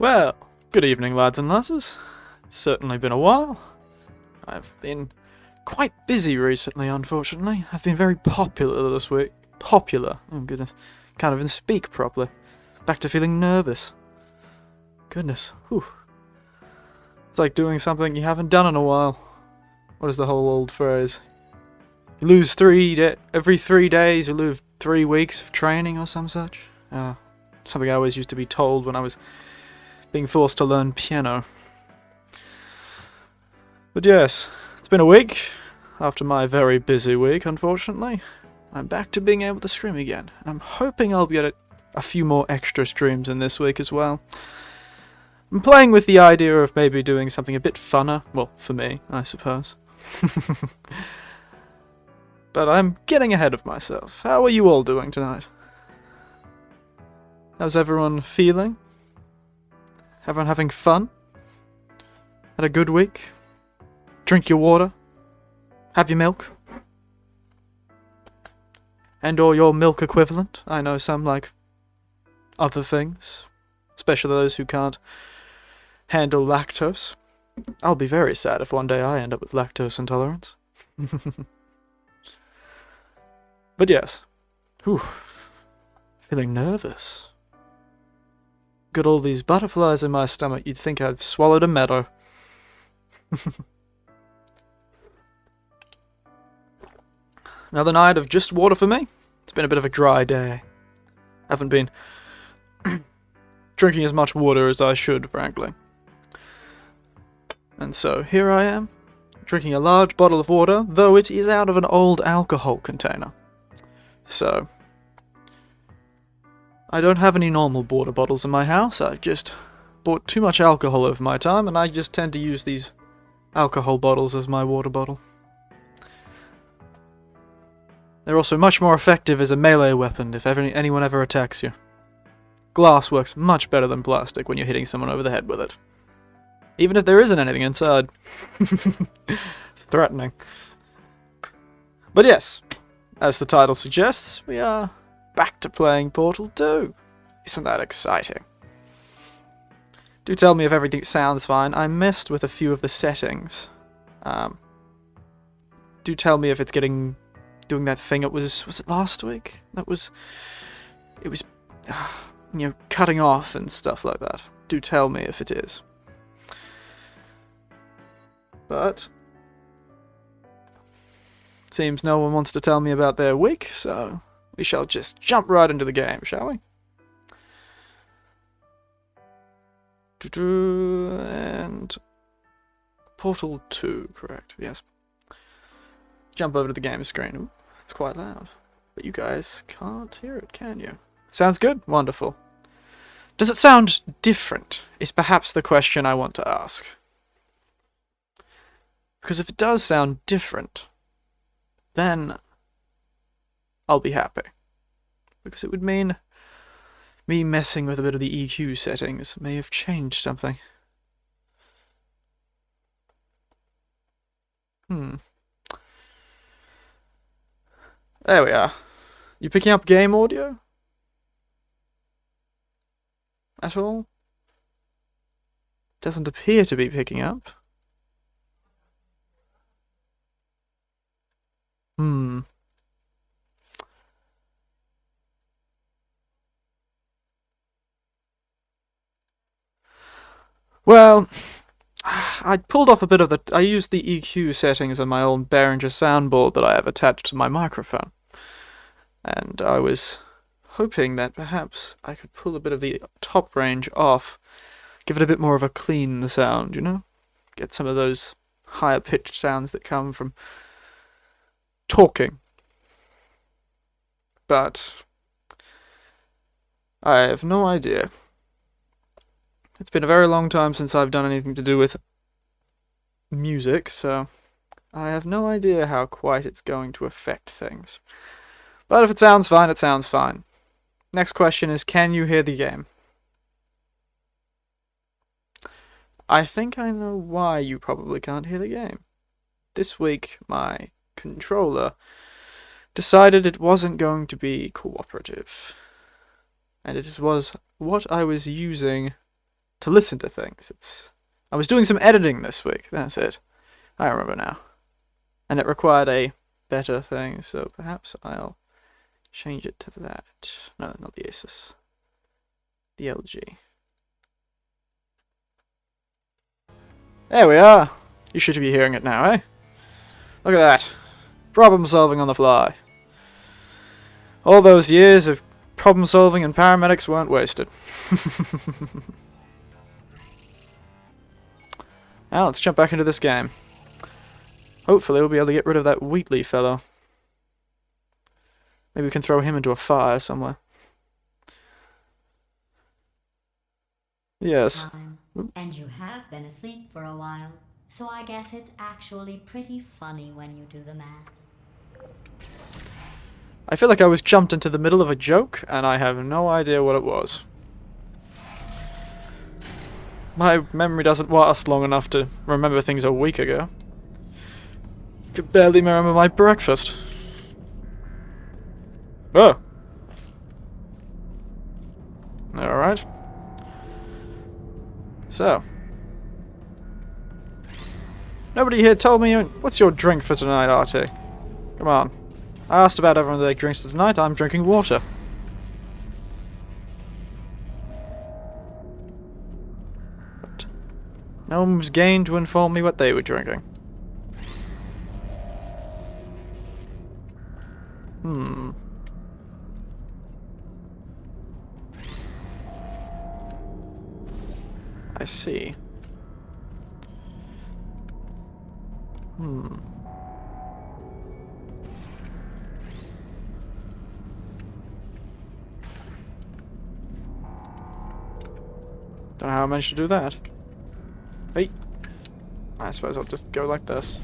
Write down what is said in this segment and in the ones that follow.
Well, good evening, lads and lasses. It's certainly been a while. I've been quite busy recently, unfortunately. I've been very popular this week. Popular? Oh, goodness. Can't even speak properly. Back to feeling nervous. Goodness. Whew. It's like doing something you haven't done in a while. What is the whole old phrase? You lose every 3 days, you lose 3 weeks of training or some such. Something I always used to be told when I was being forced to learn piano. But yes, it's been a week. After my very busy week, unfortunately, I'm back to being able to stream again. I'm hoping I'll get a few more extra streams in this week as well. I'm playing with the idea of maybe doing something a bit funner. Well, for me, I suppose. But I'm getting ahead of myself. How are you all doing tonight? How's everyone feeling? Everyone having fun? Had a good week? Drink your water? Have your milk? And or your milk equivalent? I know some like other things. Especially those who can't handle lactose. I'll be very sad if one day I end up with lactose intolerance. But yes. Whew. Feeling nervous. Got all these butterflies in my stomach, you'd think I've swallowed a meadow. Another night of just water for me. It's been a bit of a dry day. Haven't been drinking as much water as I should, frankly. And so here I am, drinking a large bottle of water, though it is out of an old alcohol container. So I don't have any normal water bottles in my house. I've just bought too much alcohol over my time, and I just tend to use these alcohol bottles as my water bottle. They're also much more effective as a melee weapon if anyone ever attacks you. Glass works much better than plastic when you're hitting someone over the head with it. Even if there isn't anything inside. Threatening. But yes, as the title suggests, we are back to playing Portal 2. Isn't that exciting? Do tell me if everything sounds fine. I messed with a few of the settings. Do tell me if it's doing that thing it was it last week? It was, cutting off and stuff like that. Do tell me if it is. But it seems no one wants to tell me about their week, so we shall just jump right into the game, shall we? And Portal 2, correct, yes. Jump over to the game screen. Ooh, it's quite loud. But you guys can't hear it, can you? Sounds good? Wonderful. Does it sound different? Is perhaps the question I want to ask. Because if it does sound different, then I'll be happy. Because it would mean me messing with a bit of the EQ settings may have changed something. There we are. You picking up game audio? At all? Doesn't appear to be picking up. Well, I pulled off a bit of I used the EQ settings on my old Behringer soundboard that I have attached to my microphone. And I was hoping that perhaps I could pull a bit of the top range off, give it a bit more of a clean sound, you know? Get some of those higher pitched sounds that come from talking. But I have no idea. It's been a very long time since I've done anything to do with music, so I have no idea how quite it's going to affect things. But if it sounds fine, it sounds fine. Next question is, can you hear the game? I think I know why you probably can't hear the game. This week, my controller decided it wasn't going to be cooperative. And it was what I was using to listen to things. I was doing some editing this week. That's it. I remember now. And it required a better thing, so perhaps I'll change it to that. No, not the Asus. The LG. There we are. You should be hearing it now, eh? Look at that. Problem solving on the fly. All those years of problem solving and paramedics weren't wasted. Now let's jump back into this game. Hopefully we'll be able to get rid of that Wheatley fellow. Maybe we can throw him into a fire somewhere. Yes. And you have been asleep for a while, so I guess it's actually pretty funny when you do the math. I feel like I was jumped into the middle of a joke, and I have no idea what it was. My memory doesn't last long enough to remember things a week ago. I could barely remember my breakfast. Oh! Alright. So. Nobody here told me, what's your drink for tonight, RT? Come on. I asked about everyone that drinks tonight, I'm drinking water. But no one was gained to inform me what they were drinking. I see. Don't know how I managed to do that. Hey! I suppose I'll just go like this.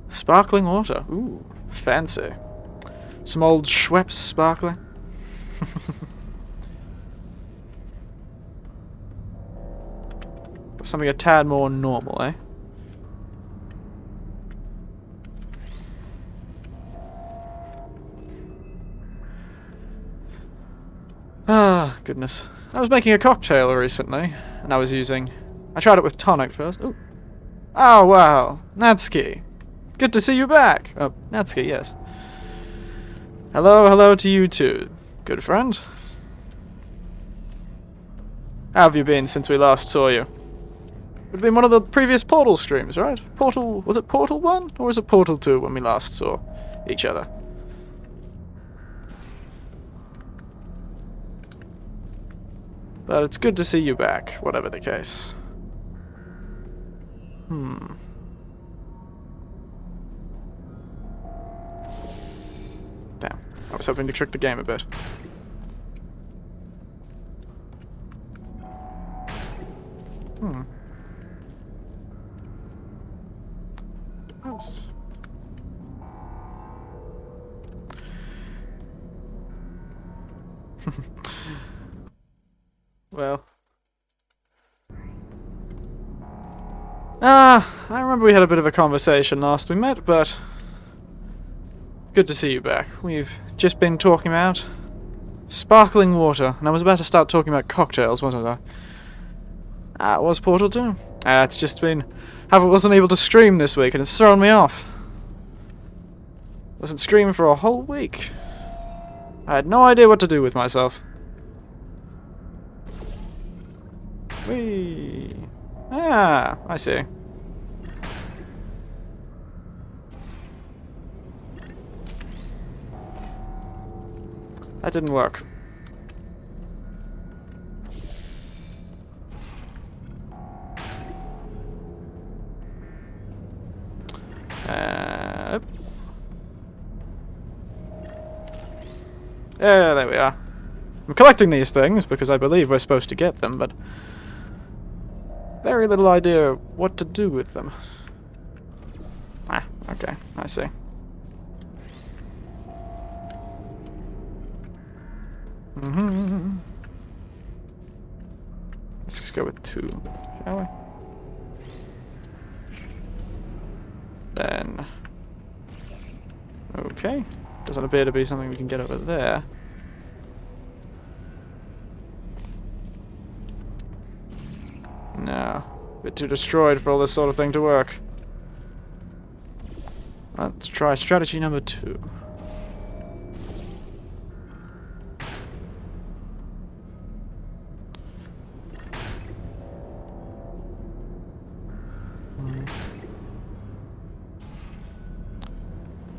Sparkling water. Ooh, fancy. Some old Schweppes sparkling. Something a tad more normal, eh? Ah, goodness. I was making a cocktail recently, and I tried it with tonic first. Ooh. Oh, wow. Natsuki. Good to see you back. Oh, Natsuki, yes. Hello to you too, good friend. How have you been since we last saw you? It would have been one of the previous Portal streams, right? Was it Portal 1? Or was it Portal 2 when we last saw each other? But it's good to see you back, whatever the case. Damn, I was hoping to trick the game a bit. Mouse. Well. I remember we had a bit of a conversation last we met, but good to see you back. We've just been talking about sparkling water, and I was about to start talking about cocktails, wasn't I? It was Portal 2. It's just been... I wasn't able to stream this week, and it's thrown me off. Wasn't streaming for a whole week. I had no idea what to do with myself. Whee! I see. That didn't work. Yeah, there we are. I'm collecting these things because I believe we're supposed to get them, but very little idea what to do with them. Okay, I see. Let's just go with 2, shall we? Then... Okay. Doesn't appear to be something we can get over there. bit too destroyed for all this sort of thing to work. Let's try strategy number 2.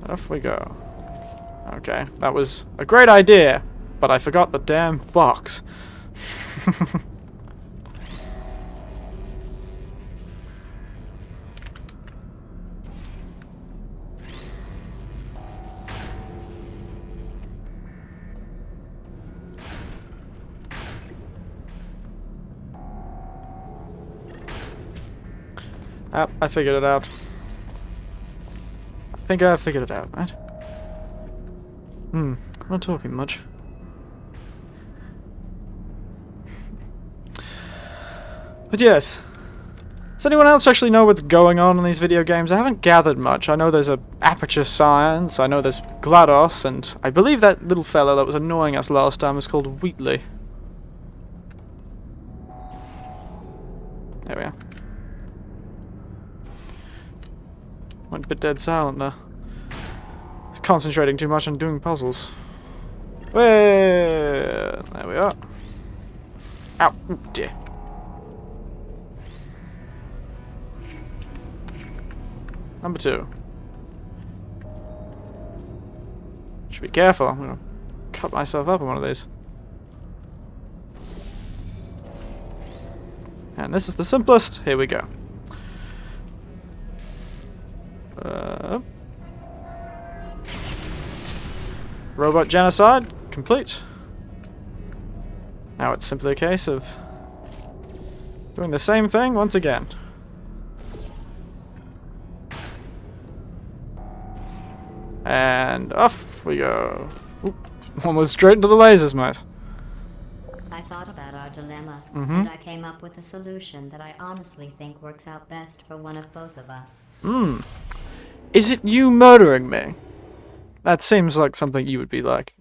Off we go. Okay, that was a great idea, but I forgot the damn box. I figured it out. I think I figured it out, right? I'm not talking much. But yes. Does anyone else actually know what's going on in these video games? I haven't gathered much. I know there's a aperture science, I know there's GLaDOS, and I believe that little fellow that was annoying us last time was called Wheatley. There we are. Went a bit dead silent there. He's concentrating too much on doing puzzles. Well, there we are. Ow, oh dear. Number 2. Should be careful. I'm gonna cut myself up on one of these. And this is the simplest. Here we go. Robot genocide complete. Now it's simply a case of doing the same thing once again. And off we go. Oop, almost straight into the lasers, mate. I thought about our dilemma, Mm-hmm. and I came up with a solution that I honestly think works out best for one of both of us. Is it you murdering me? That seems like something you would be like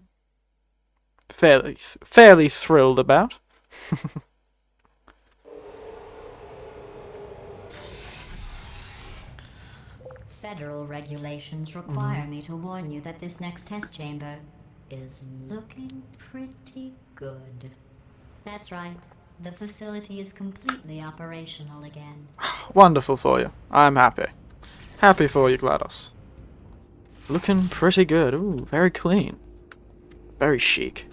fairly thrilled about. Federal regulations require me to warn you that this next test chamber is looking pretty good. That's right. The facility is completely operational again. Wonderful for you. I'm happy. Happy for you, GLaDOS. Looking pretty good. Ooh, very clean. Very chic.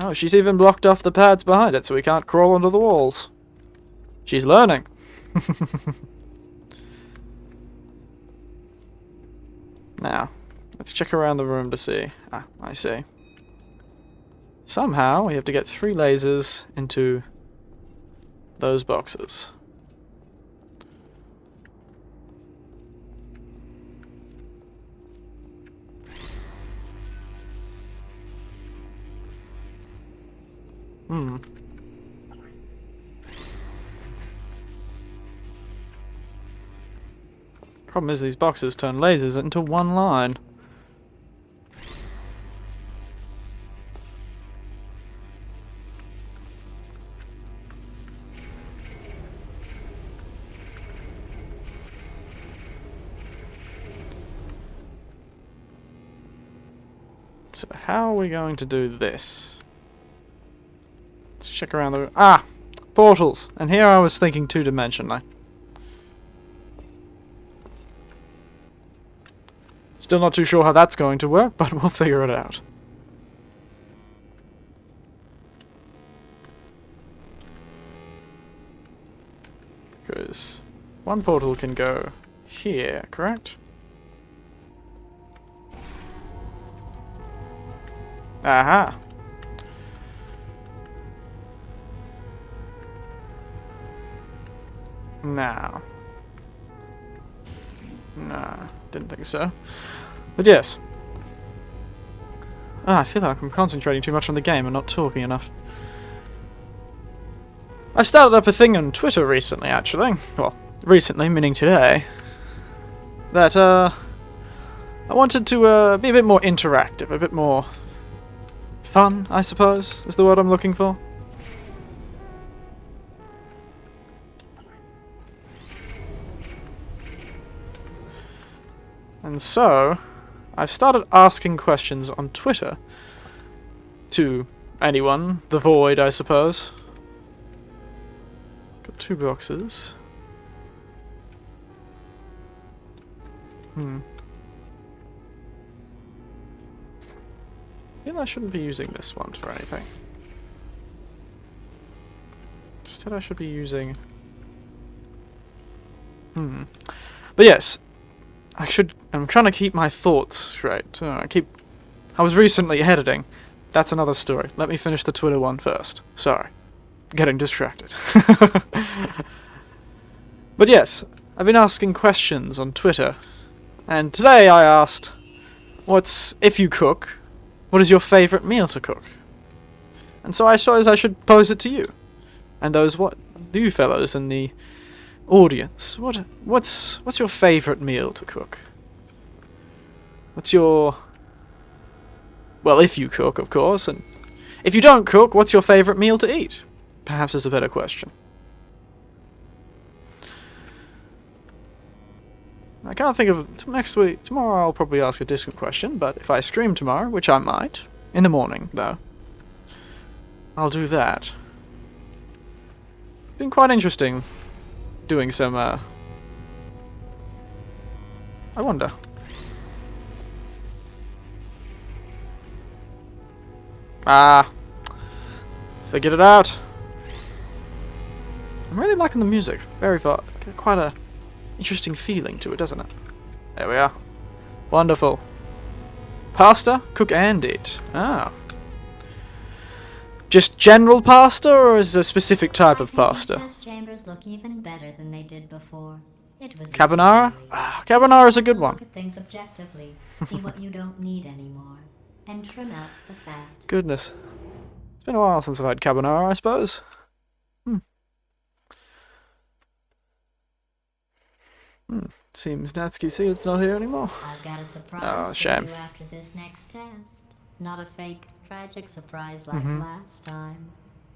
Oh, she's even blocked off the pads behind it so we can't crawl under the walls. She's learning. Now, let's check around the room to see. Ah, I see. Somehow, we have to get 3 lasers into those boxes. Problem is these boxes turn lasers into one line. So how are we going to do this? Let's check around the... Ah! Portals! And here I was thinking two-dimensionally. Still not too sure how that's going to work, but we'll figure it out. Because one portal can go here, correct? Aha! Now. Nah, didn't think so. But yes. I feel like I'm concentrating too much on the game and not talking enough. I started up a thing on Twitter recently, actually. Well, recently, meaning today. That, I wanted to, be a bit more interactive, a bit more fun, I suppose, is the word I'm looking for. And so, I've started asking questions on Twitter to anyone, the void, I suppose. Got 2 boxes. I feel I shouldn't be using this one for anything. Instead I should be using... But yes, I'm trying to keep my thoughts straight. I was recently editing. That's another story. Let me finish the Twitter one first. Sorry. Getting distracted. But yes, I've been asking questions on Twitter. And today I asked, if you cook, what is your favourite meal to cook? And so I suppose I should pose it to you. And you fellows in the audience, what's your favourite meal to cook? What's your... Well, if you cook, of course, and if you don't cook, what's your favourite meal to eat? Perhaps is a better question. I can't think of... Next week, tomorrow I'll probably ask a different question, but if I stream tomorrow, which I might, in the morning, though, I'll do that. It's been quite interesting doing some, I wonder. Figured it out. I'm really liking the music. Quite a interesting feeling to it, doesn't it? There we are. Wonderful. Pasta, cook and eat. Just general pasta, or is there a specific type of pasta? Test chambers look even better than they did before. It was Carbonara? Carbonara is a good one. Look at things objectively, see what you don't need anymore, and trim out the fat. Goodness. It's been a while since I've had carbonara, I suppose. Seems Natsuki Seed's not here anymore. I've got a surprise shame. for you after this next test. Not a fake, tragic surprise like last time.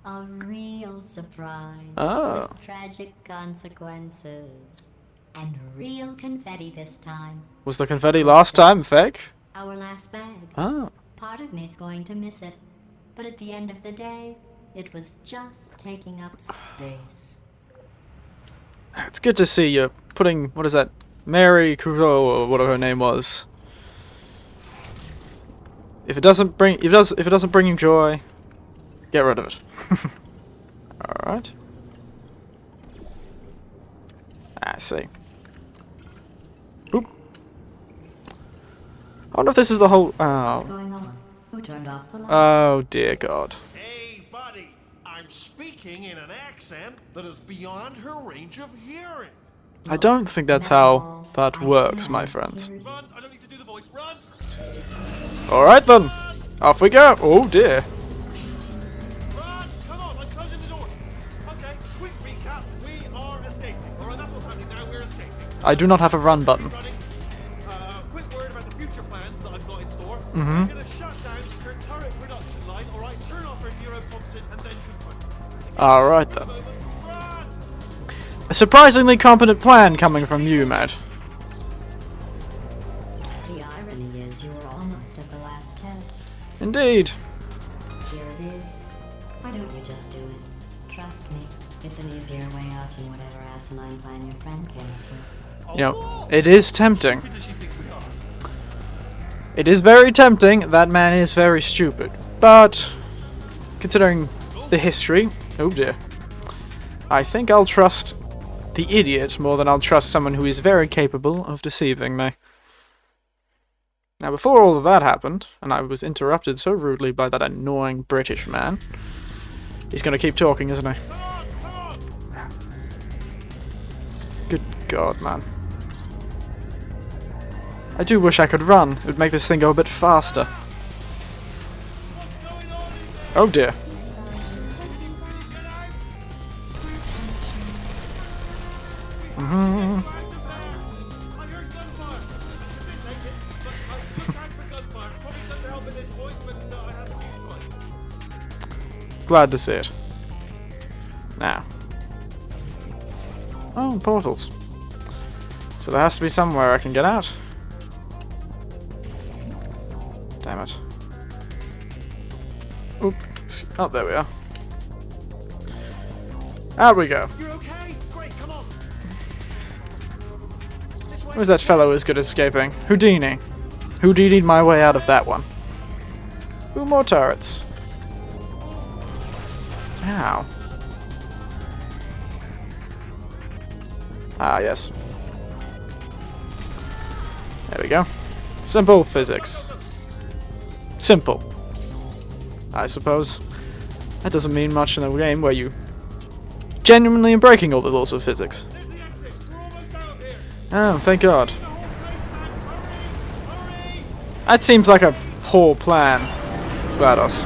A real surprise. Oh. With tragic consequences. And real confetti this time. Was the confetti last time fake? Our last bag. Oh. Part of me's going to miss it. But at the end of the day, it was just taking up space. It's good to see you putting, what is that, Mary Kuro, or whatever her name was. If it doesn't bring you joy, get rid of it. Alright. I see. Boop. I wonder if this is the whole... What's going on? Who turned off the lights? Oh dear God. Hey, buddy. I'm speaking in an accent that is beyond her range of hearing. I don't think that's how that works, my friends. Run! I don't need to do the voice. Run! Alright then. Off we go. Oh dear. Run! Come on, I'm closing the door. Okay, quick recap. We are escaping. Alright, that's what's happening now. We're escaping. I do not have a run button. Running. Quick word about the future plans that I've got in store. I'm going to shut down your turret production line. Alright, turn off her neurotoxin and then confront. Alright then. Run! A surprisingly competent plan coming from you, Matt. The irony is you were almost at the last test. Indeed. Here it is. Why don't you just do it? Trust me, it's an easier way out than whatever asinine plan your friend came up with. You know, it is tempting. Who does she think we are? It is very tempting. That man is very stupid. But, considering the history... Oh dear. I think I'll trust the idiot more than I'll trust someone who is very capable of deceiving me. Now, before all of that happened, and I was interrupted so rudely by that annoying British man, he's gonna keep talking, isn't he? Good God, man. I do wish I could run. It would make this thing go a bit faster. Oh dear. Glad to see it. Now. Oh, portals. So there has to be somewhere I can get out. Damn it. Oops. Oh, there we are. Out we go. You're okay? Great, come on. This way. Where's that fellow who's good at escaping? Houdini. Houdini'd my way out of that one. Ooh, more turrets. Ow. Ah, yes. There we go. Simple physics. Simple. I suppose. That doesn't mean much in a game where you genuinely am breaking all the laws of physics. There's the exit. We're almost out of here. Oh, thank God. The whole place, man. Hurry! Hurry! That seems like a poor plan, GLaDOS.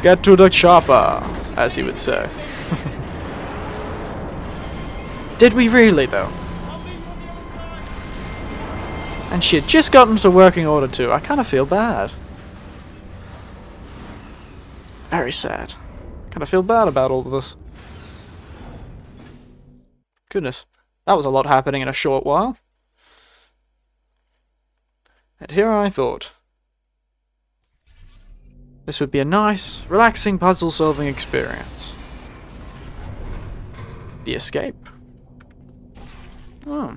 Get to the chopper, as he would say. Did we really, though? I'll meet you on the other side. And she had just gotten to working order too. I kind of feel bad. Very sad. Kind of feel bad about all of this. Goodness, that was a lot happening in a short while. And here I thought this would be a nice, relaxing puzzle-solving experience. The escape. Oh.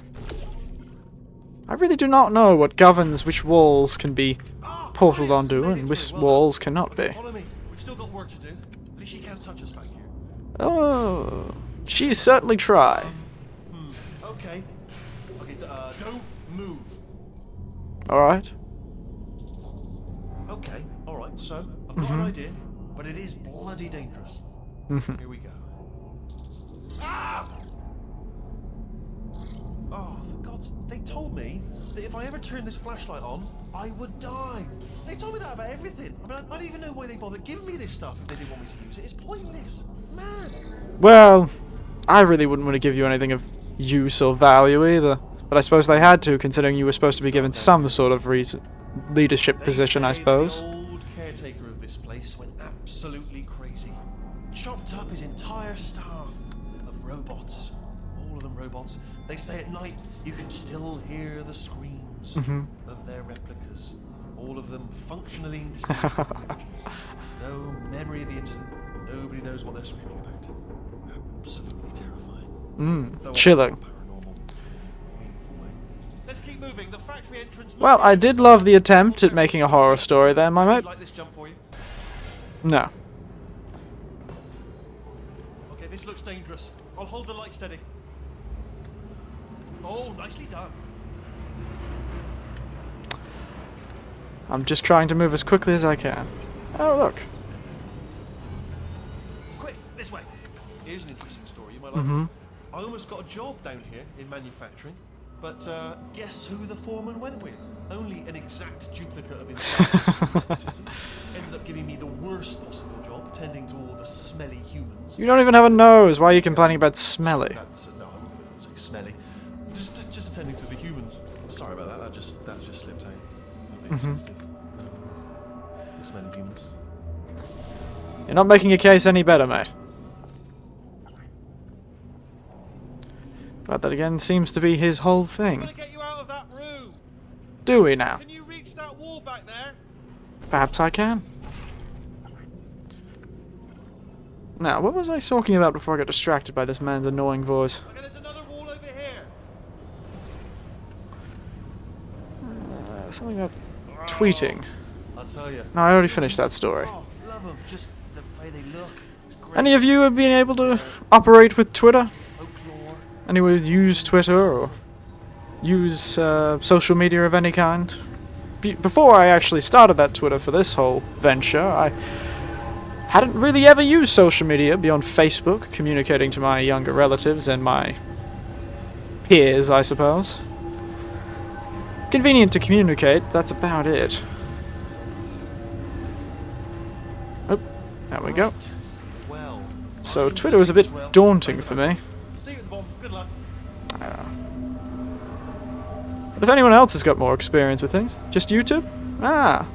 I really do not know what governs which walls can be portaled onto and which walls cannot be. Follow me. We've still got work to do. At least she can't touch us back here. Oh, she certainly try. Okay. Okay, don't move. Alright. Okay, alright, so I've got an idea, but it is bloody dangerous. Here we go. Ah! Oh, for God's... They told me that if I ever turned this flashlight on, I would die. They told me that about everything. I mean, I don't even know why they bothered giving me this stuff if they didn't want me to use it. It's pointless. Man. Well, I really wouldn't want to give you anything of use or value either. But I suppose they had to, considering you were supposed to be given some sort of leadership position, I suppose. The old caretaker of this place went absolutely crazy. Chopped up his entire staff of robots. All of them robots. They say at night you can still hear the screams of their replicas. All of them functionally indistinguishable from the originals. No memory of the incident. Nobody knows what they're screaming about. Absolutely terrifying. Though Chilling. also paranormal, meaningful way. Let's keep moving. The factory entrance. Well, I did love the attempt at making a horror story there, my mate. Like this jump for you. No. Okay, this looks dangerous. I'll hold the light steady. Oh, nicely done. I'm just trying to move as quickly as I can. Oh, look. Quick, this way. Here's an interesting story. You might like this. I almost got a job down here in manufacturing, but guess who the foreman went with? Only an exact duplicate of himself. Ended up giving me the worst possible job, tending to all the smelly humans. You don't even have a nose. Why are you complaining about smelly? That's, no, I wouldn't say smelly. Just attending to the humans. Sorry about that. That just slipped out. I'm being sensitive. The smelly humans. You're not making your case any better, mate. But that again seems to be his whole I'm thing. gonna get you out of that room. Do we now? Can you reach that wall back there? Perhaps I can. Now, what was I talking about before I got distracted by this man's annoying voice? Okay, there's another wall over here. Something about tweeting. I'll tell you. No, I already finished that story. Oh, love them. Just the way they look. It's great. Any of you have been able to operate with Twitter? Folklore. Anyone use Twitter or use social media of any kind? Before I actually started that Twitter for this whole venture, I hadn't really ever used social media beyond Facebook, communicating to my younger relatives and my peers, I suppose. Convenient to communicate, that's about it. Oh, there we go. Well. So Twitter was a bit daunting for me. See you at the bottom. Good luck. But if anyone else has got more experience with things, just YouTube? Ah.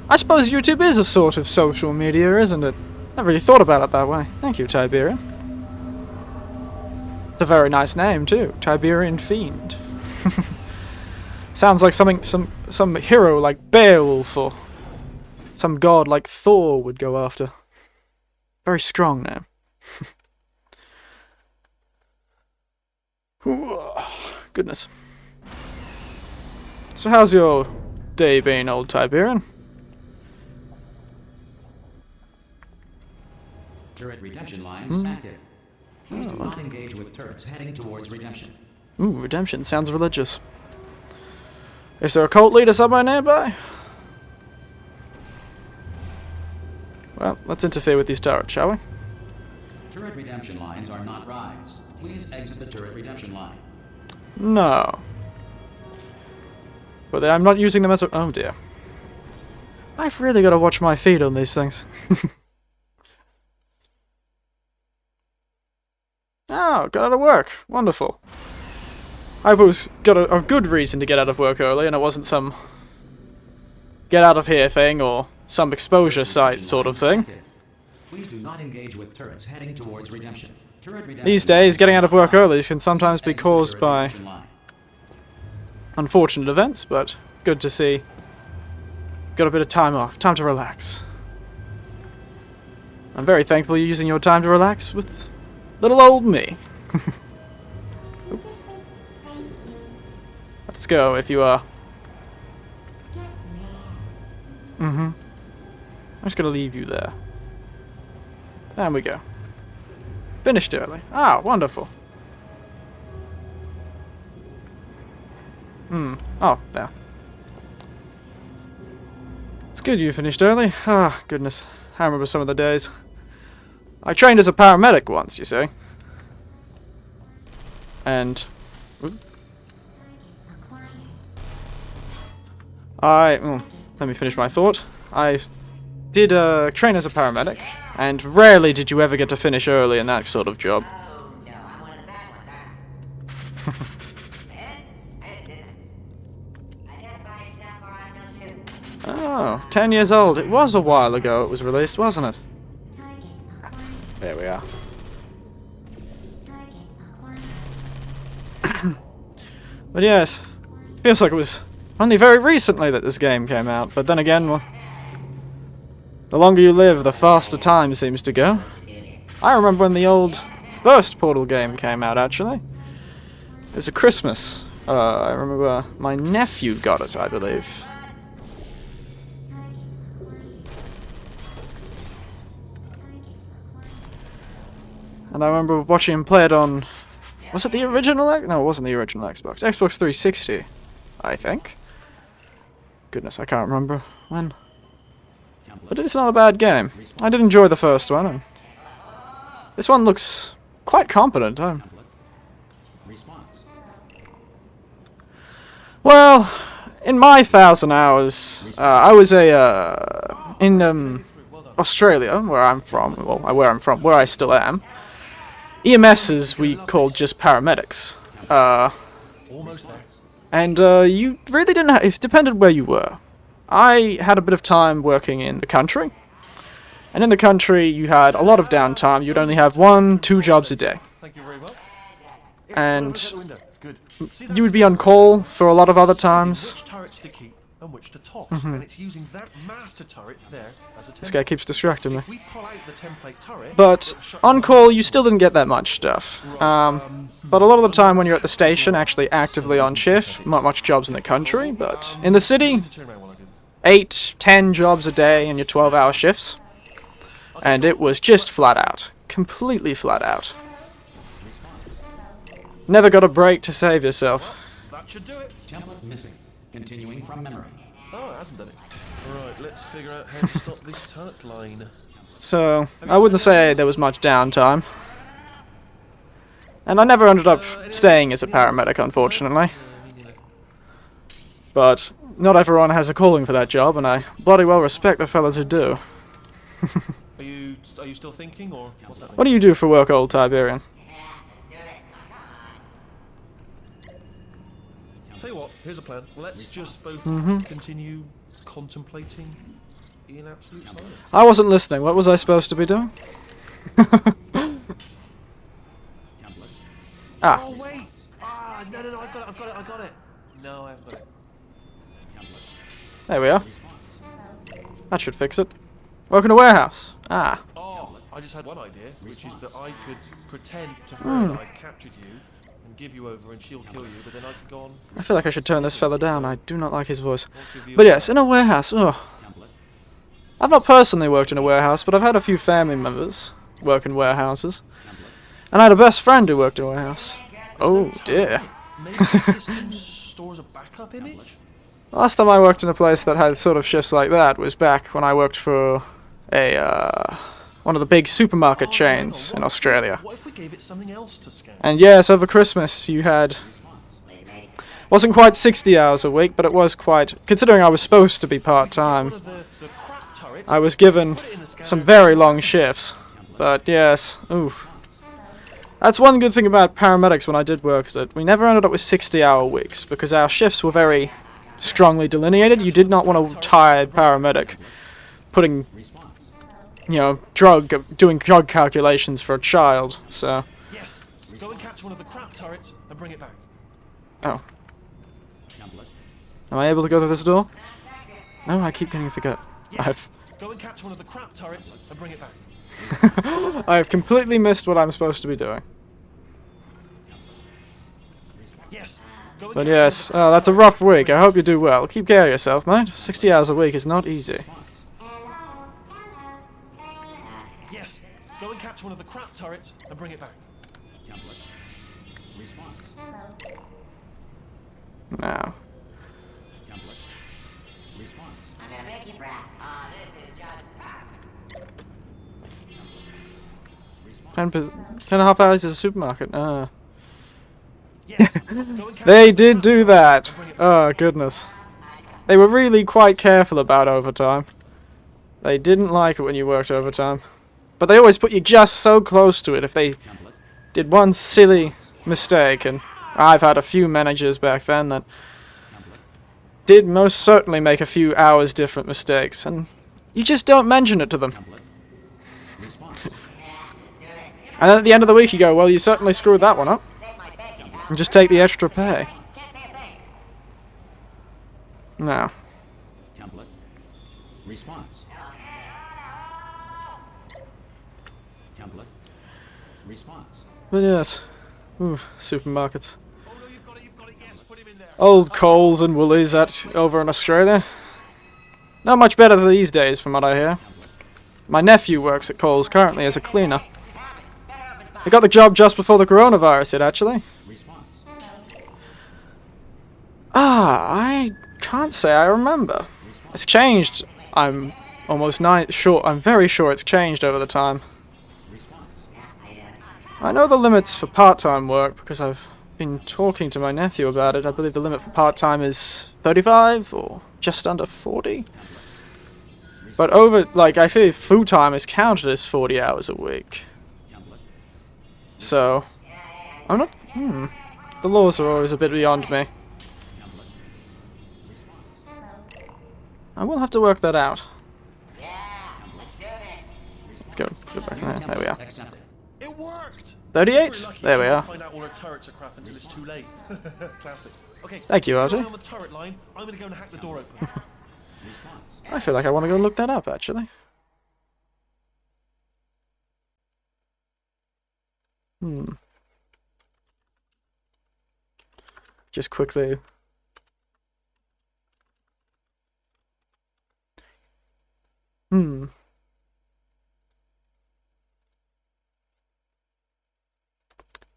I suppose YouTube is a sort of social media, isn't it? Never really thought about it that way. Thank you, Tiberian. It's a very nice name too, Tiberian Fiend. Sounds like something some hero like Beowulf or some god like Thor would go after. Very strong name. Goodness. So how's your day been, old Tiberian? Turret redemption lines active. Please do not engage with turrets heading towards redemption. Ooh, redemption sounds religious. Is there a cult leader somewhere nearby? Well, let's interfere with these turrets, shall we? Turret redemption lines are not rides. Please exit the turret redemption line. No. But I'm not using them as a... Oh dear. I've really got to watch my feet on these things. Oh, got out of work. Wonderful. I was got a good reason to get out of work early, and it wasn't some get out of here thing or some exposure site sort of thing. Please do not engage with turrets heading towards redemption. These days, getting out of work early can sometimes be caused by unfortunate events, but it's good to see. Got a bit of time off, time to relax. I'm very thankful you're using your time to relax with little old me. Let's go, if you are. I'm just gonna leave you there. There we go. Finished early. Ah, wonderful. Oh, there. It's good you finished early. Ah, goodness. I remember some of the days. I trained as a paramedic once, you see. And... let me finish my thought. I did train as a paramedic, and rarely did you ever get to finish early in that sort of job. Oh, no, I'm one of the bad ones, aren't I? Identify yourself or I will shoot. Oh, 10 years old. It was a while ago it was released, wasn't it? There we are. But yes, feels like it was only very recently that this game came out, but then again, well, the longer you live, the faster time seems to go. I remember when the old first Portal game came out, actually. It was a Christmas. I remember my nephew got it, I believe. And I remember watching him play it on... Was it the original? No, it wasn't the original Xbox. Xbox 360, I think. Goodness, I can't remember when. But it's not a bad game. I did enjoy the first one. And this one looks quite competent. Well, in my 1,000 hours, I was in Australia, where I'm from. Well, where I still am. EMSs we called just paramedics. And you really didn't have... It depended where you were. I had a bit of time working in the country. And in the country, you had a lot of downtime. You'd only have 1-2 jobs a day. Thank you very much. And Good. See, you would be on call for a lot of other times. which turrets to keep and which to toss, and it's using that master turret there as a template. This guy keeps distracting me. If we pull out the template turret, But it'll shut on down. call, you still didn't get that much stuff. But a lot of the time when you're at the station, actually actively on shift, not much jobs in the country, but in the city, Turn around while I do this. 8-10 jobs a day in your 12-hour shifts. And it was just flat out. Completely flat out. Never got a break to save yourself. That should do it. Template missing. Continuing from memory. Oh, it hasn't done it. Alright, let's figure out how to stop this turret line. So, I wouldn't say there was much downtime. And I never ended up staying as a paramedic, unfortunately. But not everyone has a calling for that job, and I bloody well respect the fellas who do. Are you still thinking, or what's happening? What do you do for work, old Tiberian? Tell you what, here's a plan. Let's just both continue contemplating in absolute silence. I wasn't listening. What was I supposed to be doing? Template Ah, Oh, wait! Ah, no, I've got it. No, I haven't got it. there we are. That should fix it. Welcome to warehouse. Ah, Oh, I just had one idea, which is that I could pretend to her that I've captured you and give you over and she'll kill you, but then I could go on. I feel like I should turn this fella down. I do not like his voice. Once you've But yes, in a warehouse. Oh. I've not personally worked in a warehouse, but I've had a few family members work in warehouses. And I had a best friend who worked in a warehouse. Oh dear. Maybe the system stores a backup image? Last time I worked in a place that had sort of shifts like that was back when I worked for a one of the big supermarket chains in Australia. What if we gave it something else to scan? And yes, over Christmas you had... Wasn't quite 60 hours a week, but it was quite... Considering I was supposed to be part-time, One of the crap turrets, I was given put it in the scanner some very long shifts. But yes, oof. That's one good thing about paramedics when I did work, is that we never ended up with 60-hour weeks, because our shifts were very strongly delineated. You did not want a tired paramedic putting, you know, doing drug calculations for a child, so... Yes, go and catch one of the crap turrets and bring it back. Oh. Am I able to go through this door? No, I keep getting forget. Yes, go and catch one of the crap turrets and bring it back. I have completely missed what I'm supposed to be doing. Yes, go and But catch yes, one of the that's a rough week. I hope you do well. Keep care of yourself, mate. 60 hours a week is not easy. Yes, go and catch one of the crap turrets and bring it back. Now. I'm gonna make you proud. This is just perfect. 10.5 hours at a supermarket. Yes, go and catch They one of the did crap do turrets that. and bring it back. Oh, goodness. They were really quite careful about overtime. They didn't like it when you worked overtime. But they always put you just so close to it if they did one silly mistake. And I've had a few managers back then that did most certainly make a few hours different mistakes. And you just don't mention it to them. And then at the end of the week you go, well, you certainly screwed that one up. Save my bed, you pal. And just take the extra pay. Can't say a thing. No. Template. Response. Template. Response. But yes. Ooh, supermarkets. Oh no, you've got it, yes, put him in there. Old Coles and Woolies over in Australia. Not much better these days from what I hear. My nephew works at Coles currently as a cleaner. Just happened. Better open fire. He got the job just before the coronavirus hit, actually. Response. I can't say I remember. It's changed. I'm very sure it's changed over the time. Response. I know the limits for part-time work because I've been talking to my nephew about it. I believe the limit for part-time is 35 or just under 40. But I feel full-time is counted as 40 hours a week. Template. So, I'm not... The laws are always a bit beyond me. Template. Response. I will have to work that out. Yeah, let's do this. Let's go. Put it back there we are. Accepted. It worked! 38? We're lucky There we she are. didn't find out all her turrets are crap until it's too late. Classic. Okay. Thank you, keep Archie. an eye on the turret line. I'm gonna go and hack the door open. Response. I feel like I want to go look that up, actually. Just quickly...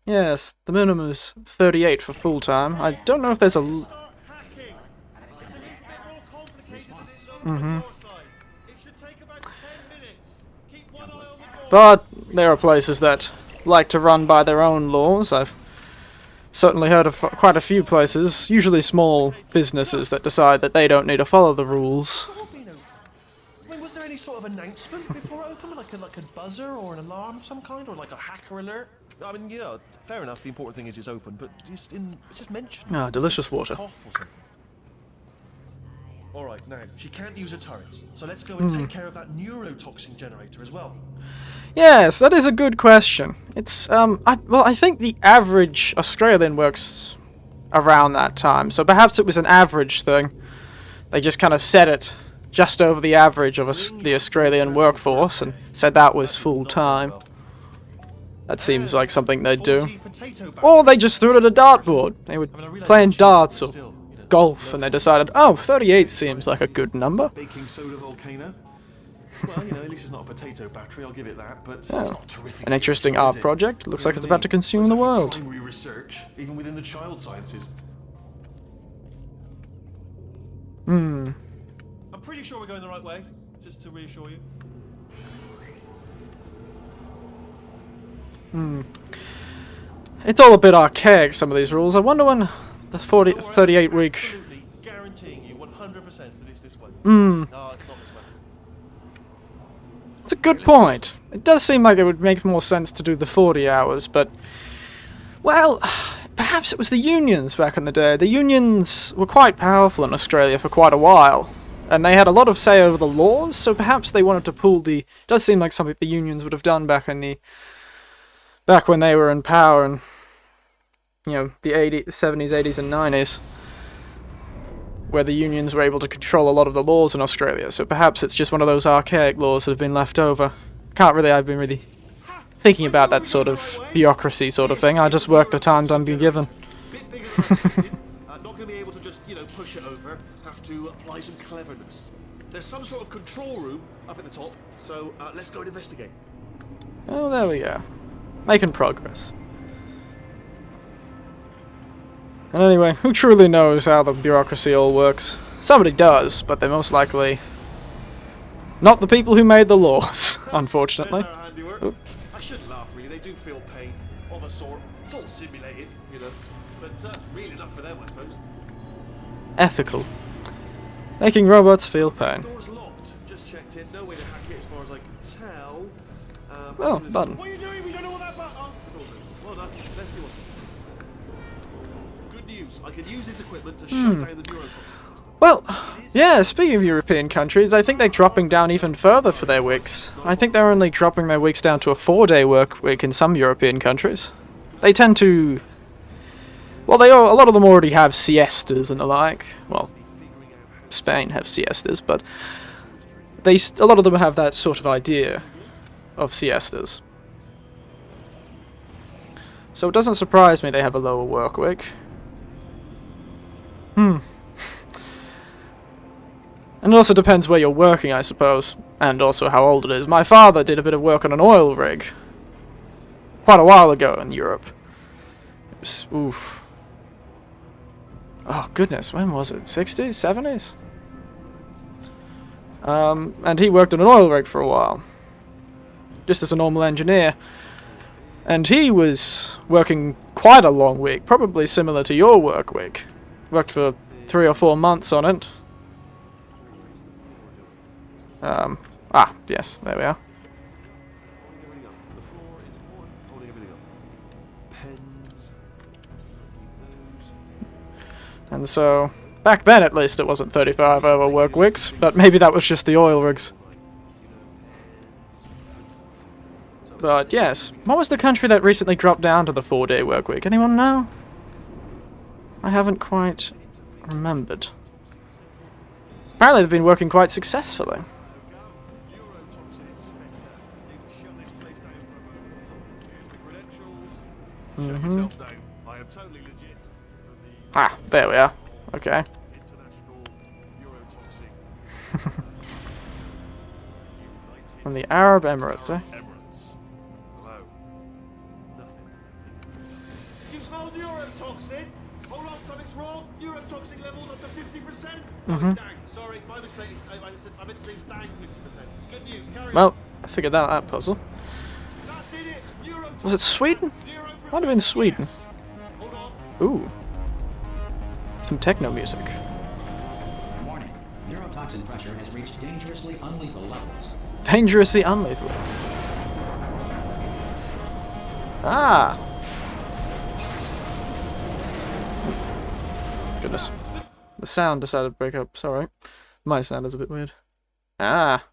Yes, the minimum is 38 for full-time. I don't know if there's a... Start hacking. It's a little bit more complicated than it looks on your side. It should take about 10 minutes. Keep one eye on the door. But there are places that like to run by their own laws. I've certainly heard of quite a few places, usually small businesses, that decide that they don't need to follow the rules. I mean, was there any sort of announcement before it opened, like a buzzer or an alarm of some kind, or like a hacker alert? I mean, you know, fair enough. The important thing is it's open, but just mention. Ah, delicious water. Cough or something. Alright, now, she can't use her turrets, so let's go and take care of that neurotoxin generator as well. Yes, that is a good question. It's, I think the average Australian works around that time, so perhaps it was an average thing. They just kind of set it just over the average of the Australian workforce and said that was full-time. That seems like something they'd do. 40 potato Or they batteries. just threw it at a dartboard. They were I mean, I realise playing it's cheap, darts but or still, you know, golf, and they decided, oh, 38 seems like a good number. Baking soda volcano. Well, you know, at least it's not a potato battery, I'll give it that, but it's Oh. not terrific. An interesting is art it? project. Looks You like know it's what I about to mean? consume Looks the like world. primary research, even within the child sciences. Hmm. I'm pretty sure we're going the right way, just to reassure you. It's all a bit archaic, some of these rules. I wonder when the 38 week... Absolutely guaranteeing you 100% that it's this way. Hmm. No, it's not this way. It's a good point. It does seem like it would make more sense to do the 40 hours, but... Well, perhaps it was the unions back in the day. The unions were quite powerful in Australia for quite a while, and they had a lot of say over the laws, so perhaps they wanted to pull the... It does seem like something the unions would have done back in the... Back when they were in power and, you know, the 70s, 80s and 90s, where the unions were able to control a lot of the laws in Australia. So perhaps it's just one of those archaic laws that have been left over. I've been really thinking about that sort of bureaucracy sort of thing. I just work the times I'm being given. Bit bigger than expected. Not going to be able to just, you know, push it over. Have to apply some cleverness. There's some sort of control room up at the top, so let's go and investigate. Oh, there we go. Making progress. And anyway, who truly knows how the bureaucracy all works? Somebody does, but they're most likely not the people who made the laws, unfortunately. There's our handiwork. Oop. I shouldn't laugh, really. They do feel pain of a sort. It's all simulated, you know. But real enough for them, I suppose. Ethical. Making robots feel pain. Door's locked. Just checked it. No way to hack it, as far as I can tell. Oh, button. What are you doing? We don't know what that button. Oh, the door's open. Well done. Let's see what's inside. Good news. I can use this equipment to shut down the neurotoxin system. Well, yeah, speaking of European countries, I think they're dropping down even further for their weeks. I think they're only dropping their weeks down to a 4-day work week in some European countries. They tend to... Well, a lot of them already have siestas and the like. Well, Spain have siestas, but a lot of them have that sort of idea of siestas. So it doesn't surprise me they have a lower work week. And it also depends where you're working, I suppose, and also how old it is. My father did a bit of work on an oil rig quite a while ago in Europe. It was, oof. Oh goodness, when was it? 60s? 70s? And he worked on an oil rig for a while, just as a normal engineer. And he was working quite a long week, probably similar to your work week. Worked for 3 or 4 months on it. Yes, there we are. Holding everything up. The floor is important. Holding everything up. Pens. Those. And so, back then at least it wasn't 35-hour work weeks, but maybe that was just the oil rigs. But yes, what was the country that recently dropped down to the 4-day work week? Anyone know? I haven't quite remembered. Apparently they've been working quite successfully. Neurotoxin inspector. Need to shut this place down for a moment. Here's the credentials. Shut yourself down. I am totally legit. For the Ah, there we are. Okay. International Neurotoxin From the Arab Emirates, eh? Emirates. Hello. Nothing. Did you smell neurotoxin? Hold on, something's wrong. Neurotoxin levels up to 50%. Oh, it's down. Sorry, my mistake. I meant to say it's down 50%. It's good news. Carry on. Well, I figured out that puzzle. That did it. Neurotoxin. Was it Sweden? 0%. Might have been Sweden. Yes. Hold on. Ooh. Some techno music. Warning. Neurotoxin pressure has reached dangerously unlethal levels. Dangerously unlethal. Ah! Goodness. The sound decided to break up, sorry. My sound is a bit weird. Ah.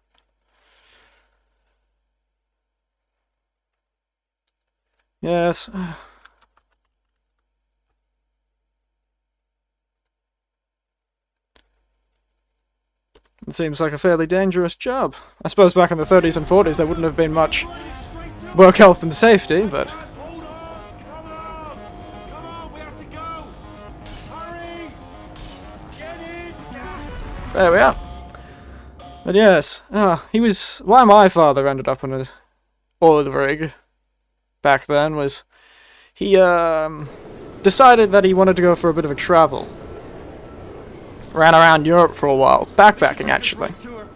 Yes. It seems like a fairly dangerous job. I suppose back in the 30s and 40s there wouldn't have been much work health and safety, but... Hold on! Come on! Come on, we have to go! Hurry! Get in! There we are. But yes, he was... Why my father ended up on an oil rig back then was... He, decided that he wanted to go for a bit of a travel. Ran around Europe for a while. Backpacking, actually.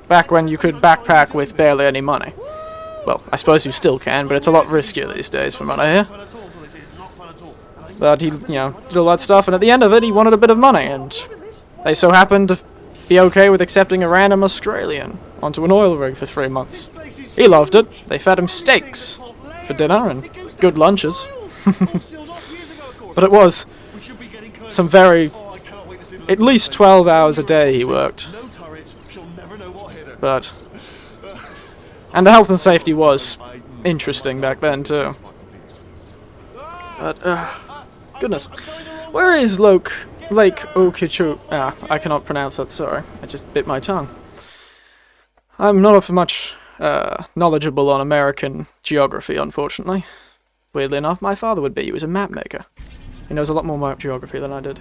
Back when you could backpack with barely any money. Well, I suppose you still can, but it's a lot riskier these days from what I hear. But he, did all that stuff, and at the end of it, he wanted a bit of money, and they so happened to be okay with accepting a random Australian onto an oil rig for 3 months. He loved it. They fed him steaks for dinner and good lunches. But it was some very... At least 12 hours a day he worked. But... And the health and safety was interesting back then too. But, goodness. Where is Lake Okeechobee? Ah, I cannot pronounce that, sorry. I just bit my tongue. I'm not much knowledgeable on American geography, unfortunately. Weirdly enough, my father would be. He was a map maker. He knows a lot more about geography than I did.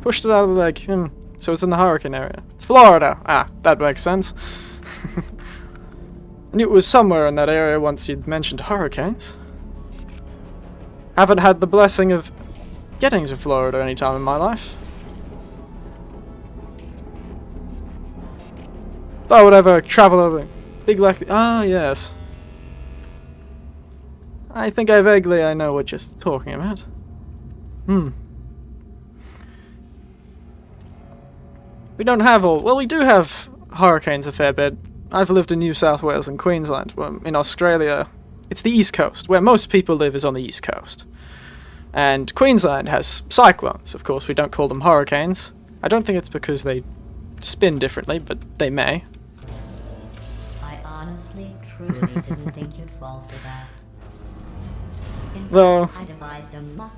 Pushed it out of the lake. So it's in the hurricane area. It's Florida. Ah, that makes sense. I knew it was somewhere in that area once you'd mentioned hurricanes. Haven't had the blessing of getting to Florida any time in my life. But whatever, travel over. Big lake. Ah, yes. I think I know what you're talking about. We don't have all... Well, we do have hurricanes a fair bit. I've lived in New South Wales and Queensland. Well, in Australia, it's the East Coast. Where most people live is on the East Coast. And Queensland has cyclones. Of course, we don't call them hurricanes. I don't think it's because they spin differently, but they may. I honestly, truly didn't think you'd fall for that. Though,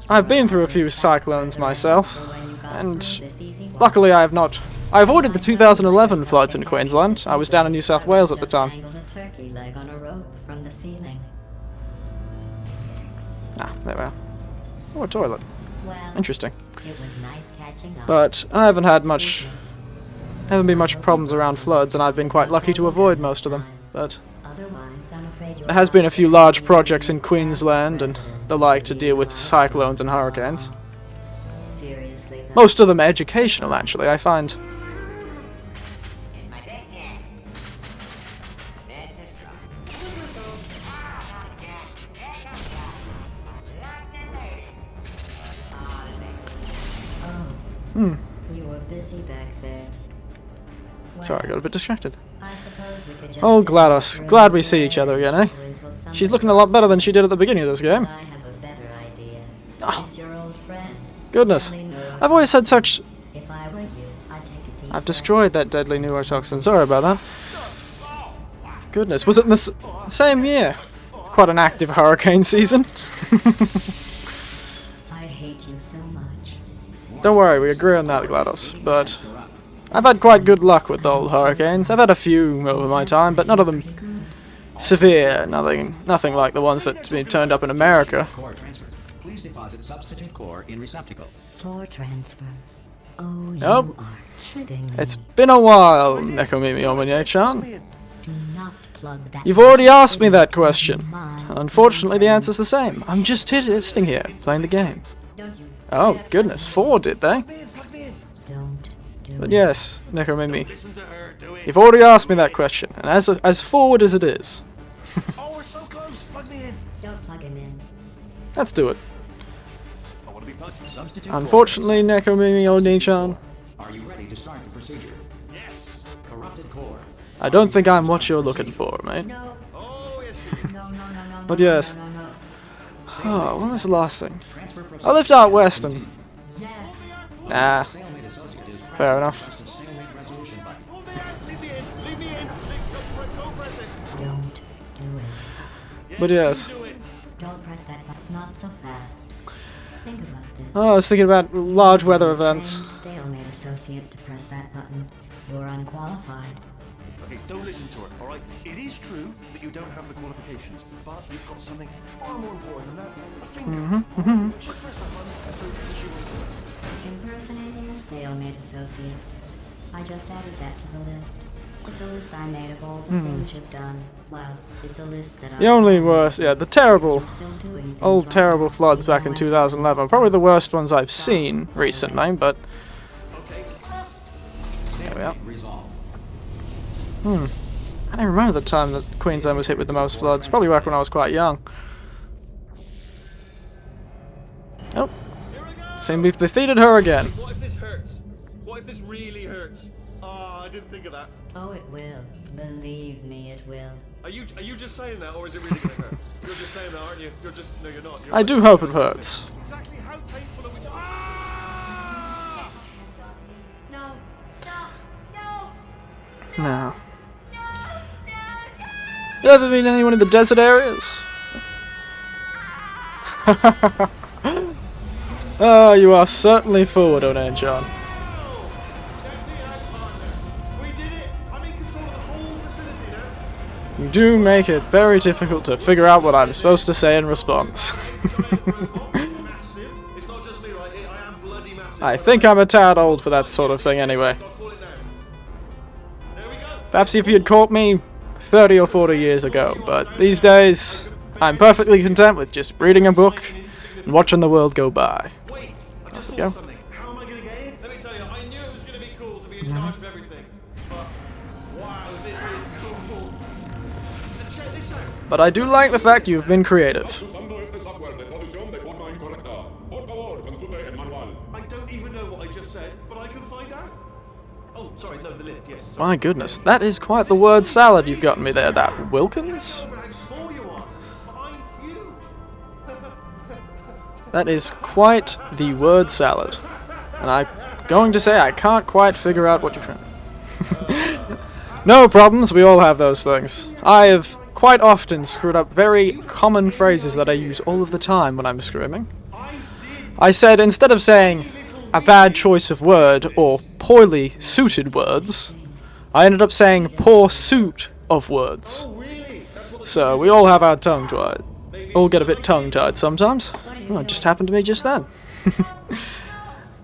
I've been through a few cyclones myself, and luckily I avoided the 2011 floods in Queensland. I was down in New South Wales at the time. Ah, there we are. Oh, a toilet. Interesting. But I haven't been much problems around floods, and I've been quite lucky to avoid most of them. But there has been a few large projects in Queensland and the like to deal with cyclones and hurricanes. Most of them educational, actually, I find. It's my big chance. This is strong. You were busy back there. Sorry, I got a bit distracted. I suppose we could just Oh, GLaDOS. Glad we see each other again, eh? She's looking a lot better than she did at the beginning of this game. I have a better idea. Oh. It's your old friend. Goodness. I've always had such... If I were you, I'd take a deep I've destroyed that deadly neurotoxin. Sorry about that. Goodness, was it in the same year? Quite an active hurricane season. I hate you so much. Don't worry, we agree on that, GLaDOS. But I've had quite good luck with the old hurricanes. I've had a few over my time, but none of them severe. Nothing like the ones that's been turned up in America. Core transfer. Please deposit substitute core in receptacle. Core transfer. Oh, you Nope. are kidding. It's been a while, Nekomimi Omonye-chan. Do not plug that. You've already asked me that question. Mine. Unfortunately, the answer's the same. I'm just sitting here, playing the game. Don't you Oh, goodness, 4 did they? Plug me in. don't do But yes, Nekomimi, Listen to her. Do it. you've already asked me that question, and as forward as it is, Oh, we're so close. Plug me in. Don't plug him in. let's do it. I want to be plugged. Substitute Unfortunately, Nekomimi Oni-chan, Are you ready to start the procedure? Yes. Corrupted core. I don't think I'm what you're looking for, mate. No. Oh, yes. No. But yes. No. Oh, what was the last thing? I lived out west and... Yes. Nah, Stalemate associate is fair enough. press the stalemate resolution button. Hold it! Leave me in! Leave me in! Go press it! Don't do it. But yes. Do it! Don't press that button. Not so fast. Think about this. Oh, I was thinking about large weather You're a events. trained stalemate associate to press that button. You're unqualified. Okay, don't listen to her, alright? It is true that you don't have the qualifications, but you've got something far more important than that. A finger. Alright, she pressed that button, and so she was... Impersonating a stalemate associate. I just added that to the list. It's a list I made of all the things you've done. Well, it's a list that The only worst, yeah, the terrible, still doing things old right terrible now. floods back in 2011. Probably the worst ones I've seen recently, but Stalemate resolved. I don't remember the time that Queensland was hit with the most floods. Probably back when I was quite young. Oh, seem we've defeated her again. What if this hurts? What if this really hurts? Ah, I didn't think of that. Oh, it will. Believe me, it will. Are you just saying that, or is it really gonna hurt? You're just saying that, aren't you? You're just... No, you're not. You're I do hope it hurts. Exactly how painful are we talking? Ah! No! Stop! No! No. You ever meet anyone in the desert areas? Oh, you are certainly forward on it, John. We did it! I'm in control of the whole facility now. You do make it very difficult to figure out what I'm supposed to say in response. Massive. It's not just me, right? I am bloody massive. I think I'm a tad old for that sort of thing anyway. I'll call it now. There we go. Perhaps if you'd caught me 30 or 40 years ago, but these days, I'm perfectly content with just reading a book and watching the world go by. Wait, I just we thought go. of something. How am I gonna get in? Let me tell you, I knew it was gonna be cool to be in charge of everything. But wow, this is cool. And check this out. But I do like the fact you've been creative. Usando este software de traducción de forma incorrecta. Por favor, consulte el manual. I don't even know what I just said, but I can find out. Oh, sorry, no, the lift, yes. Sorry. My goodness, that is quite the word salad you've gotten me there, that Wilkins. Over how small you are. But I'm huge. That is quite the word salad. And I'm going to say I can't quite figure out what you're trying. No problems, we all have those things. I have quite often screwed up very common phrases that I use all of the time when I'm screaming. I said, instead of saying a bad choice of word or poorly suited words, I ended up saying poor suit of words. Oh, really? That's what So we all have our tongue tied. All get a bit tongue tied sometimes. Well, it just happened to me just then.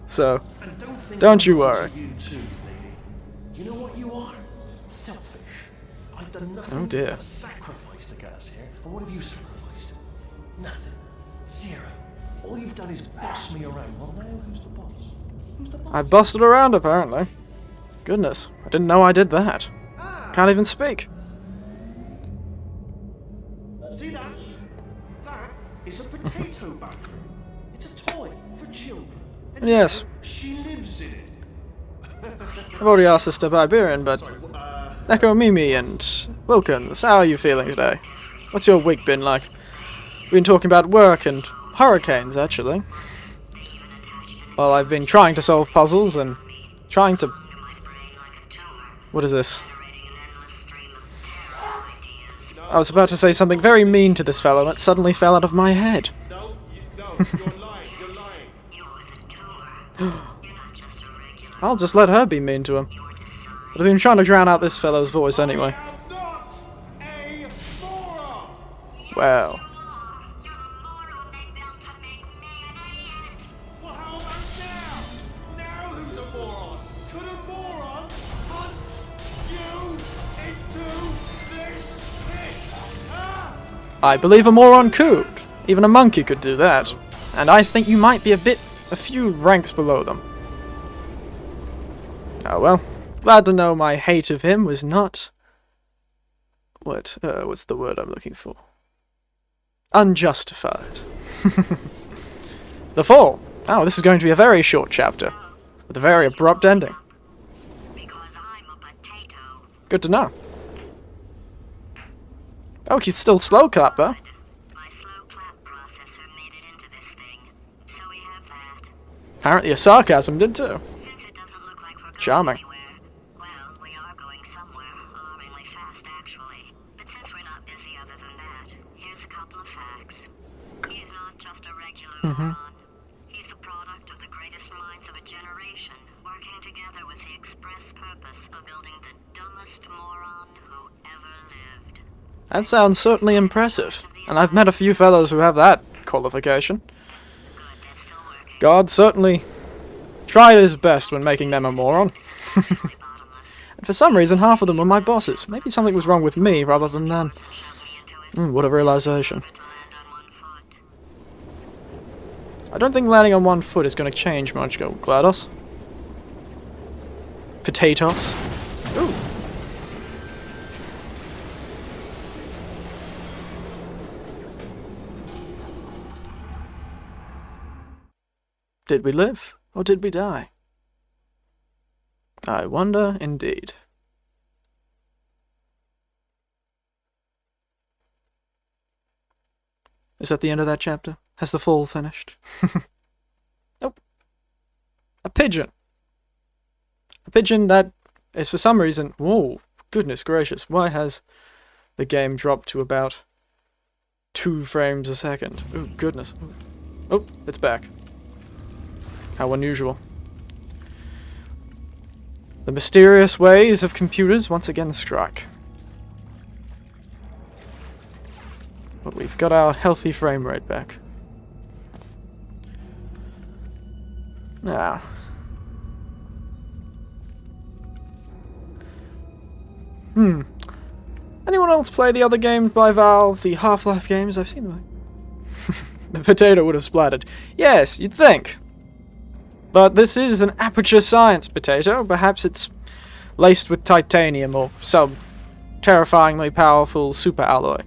So, don't you worry. you too, lady. You know what you are? Selfish. I've done nothing Oh, dear. but sacrifice to get us here. And what have you sacrificed? Nothing. Zero. All you've done is boss me around. Well, now who's the boss? Who's the boss? I busted around apparently. Goodness, I didn't know I did that. Ah, Can't even speak. see that? That is a potato battery. It's a toy for children. And Yes, she lives in it. I've already asked this to Iberian, but Sorry, Echo Mimi and Wilkins, how are you feeling today? What's your week been like? We've been talking about work and hurricanes, actually. Well, I've been trying to solve puzzles and trying to... What is this? I was about to say something very mean to this fellow, and it suddenly fell out of my head. no, you're lying. You're lying. I'll just let her be mean to him. But I've been trying to drown out this fellow's voice anyway. I'm not a moron. Well, Well, how about now? Now who's a moron? Could a moron punch you into this pit? Ah! I believe a moron could. Even a monkey could do that. And I think you might be a few ranks below them. Oh well. Glad to know my hate of him was not... What's the word I'm looking for? Unjustified. The Fall. Oh, this is going to be a very short chapter. With a very abrupt ending. Good to know. Oh, he's still slow clap though. My slow clap processor Apparently a sarcasm did too. Since it doesn't look like we're going Charming. anywhere, well, we are going somewhere, alarmingly fast actually. But since we're not busy other than that, here's a couple of facts. He's not just a regular moron. He's the product of the greatest minds of a generation, working together with the express purpose of building the dumbest moron who ever lived. That sounds certainly impressive. And I've met a few fellows who have that qualification. Good, that's still working. God certainly tried his best when making them a moron. Bottomless. And for some reason, half of them were my bosses. Maybe something was wrong with me rather than them. Shove me into it. What a realization. To land on one foot. I don't think landing on one foot is going to change much, GLaDOS. Potatoes. Ooh. Did we live, or did we die? I wonder indeed. Is that the end of that chapter? Has the fall finished? Nope. A pigeon. A pigeon that is for some reason... Whoa, goodness gracious. Why has the game dropped to about 2 frames a second? Oh, goodness. Oh, it's back. How unusual. The mysterious ways of computers once again strike. But we've got our healthy frame rate back. Now. Anyone else play the other games by Valve, the Half-Life games? I've seen them. The potato would have splattered. Yes, you'd think. But this is an Aperture Science potato. Perhaps it's laced with titanium or some terrifyingly powerful super alloy.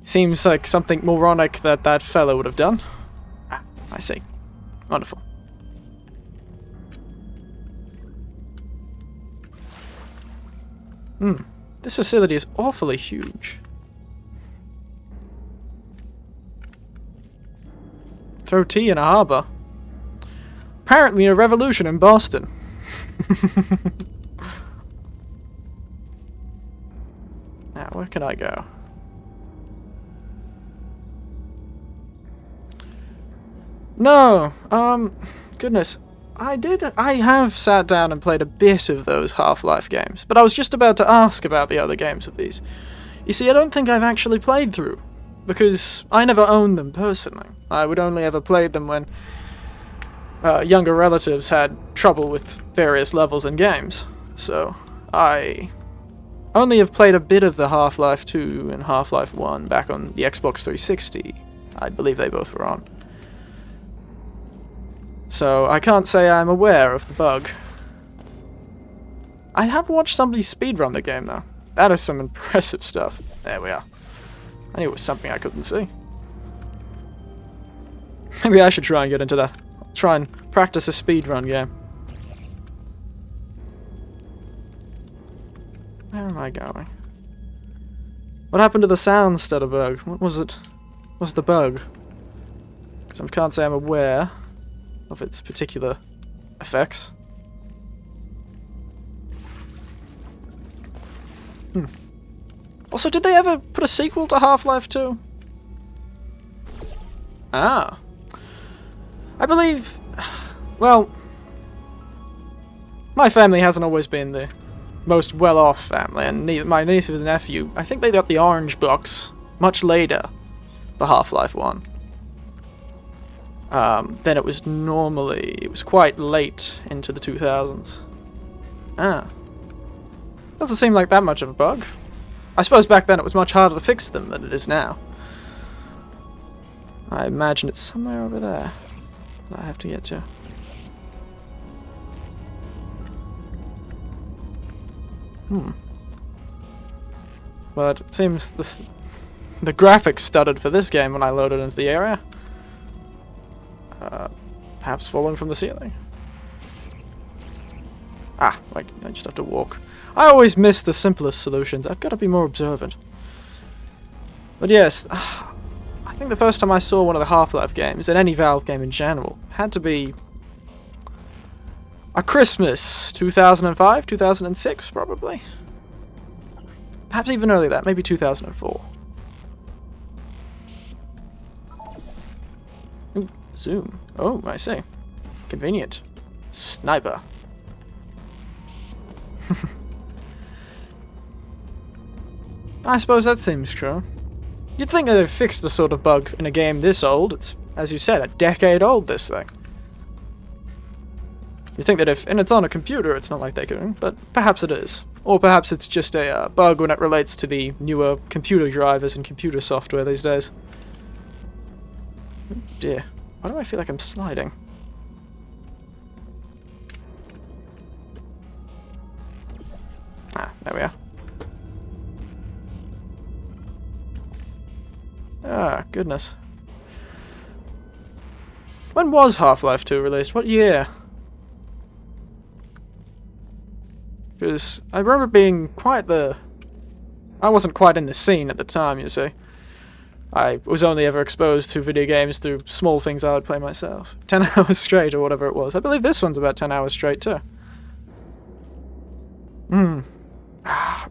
Seems like something moronic that that fellow would have done. Ah, I see. Wonderful. This facility is awfully huge. Throw tea in a harbor. Apparently a revolution in Boston. Now, where can I go? No, goodness. I have sat down and played a bit of those Half-Life games, but I was just about to ask about the other games of these. You see, I don't think I've actually played through, because I never owned them personally. I would only ever played them when younger relatives had trouble with various levels in games. So, I only have played a bit of the Half-Life 2 and Half-Life 1 back on the Xbox 360. I believe they both were on. So, I can't say I'm aware of the bug. I have watched somebody speedrun the game, though. That is some impressive stuff. There we are. I knew it was something I couldn't see. Maybe I should try and get into that. Try and practice a speedrun game. Where am I going? What happened to the sound stutter bug? What was it? What's the bug? Because I can't say I'm aware of its particular effects. Also, did they ever put a sequel to Half-Life 2? Ah. I believe... Well... My family hasn't always been the most well-off family, and my niece and nephew, I think they got the orange box much later for Half-Life 1. Then it was quite late into the 2000s. Ah. Doesn't seem like that much of a bug. I suppose back then it was much harder to fix them than it is now. I imagine it's somewhere over there that I have to get to. But it seems the graphics stuttered for this game when I loaded into the area. Perhaps falling from the ceiling. Ah, wait, I just have to walk. I always miss the simplest solutions. I've got to be more observant. But yes, I I think the first time I saw one of the Half-Life games, and any Valve game in general, had to be a Christmas, 2005, 2006 probably. Perhaps even earlier than that, maybe 2004. Ooh, zoom. Oh, I see. Convenient. Sniper. I suppose that seems true. You'd think that they'd fix the sort of bug in a game this old. It's, as you said, a decade old, this thing. You'd think that if, and it's on a computer, it's not like they could, but perhaps it is. Or perhaps it's just a bug when it relates to the newer computer drivers and computer software these days. Oh dear. Why do I feel like I'm sliding? Ah, there we are. Ah, goodness. When was Half-Life 2 released? What year? Because I remember being quite the... I wasn't quite in the scene at the time, you see. I was only ever exposed to video games through small things I would play myself. 10 hours straight or whatever it was. I believe this one's about 10 hours straight too.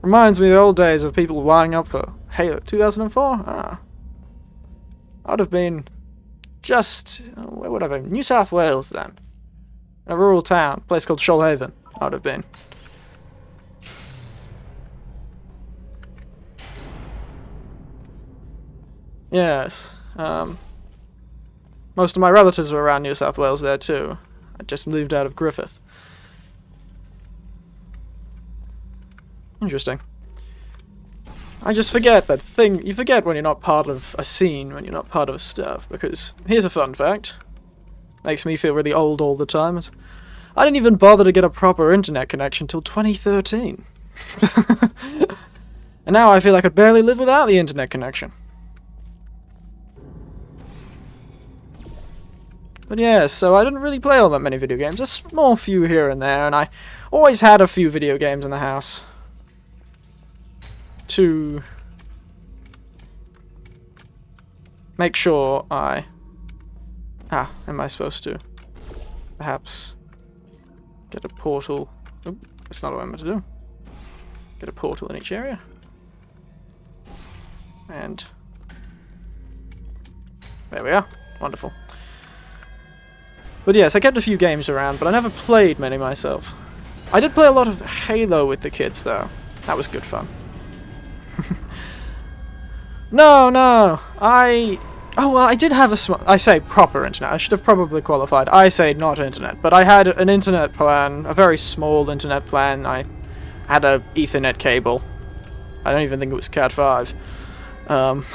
Reminds me of the old days of people lining up for Halo 2004. I would have been just... where would I have been? New South Wales then. A rural town. A place called Shoalhaven. I would have been. Yes. Most of my relatives were around New South Wales there too. I just moved out of Griffith. Interesting. I just forget that thing. You forget when you're not part of a scene, when you're not part of stuff, because here's a fun fact. Makes me feel really old all the time. I didn't even bother to get a proper internet connection till 2013. And now I feel I could barely live without the internet connection. But yeah, so I didn't really play all that many video games. A small few here and there, and I always had a few video games in the house. To make sure I... am I supposed to perhaps get a portal? Oop, that's not what I'm meant to do. Get a portal in each area. And there we are. Wonderful. But yes, I kept a few games around, but I never played many myself. I did play a lot of Halo with the kids, though. That was good fun. No, oh, well, I did have I say proper internet. I should have probably qualified. I say not internet, but I had an internet plan, a very small internet plan. I had a Ethernet cable. I don't even think it was Cat 5. And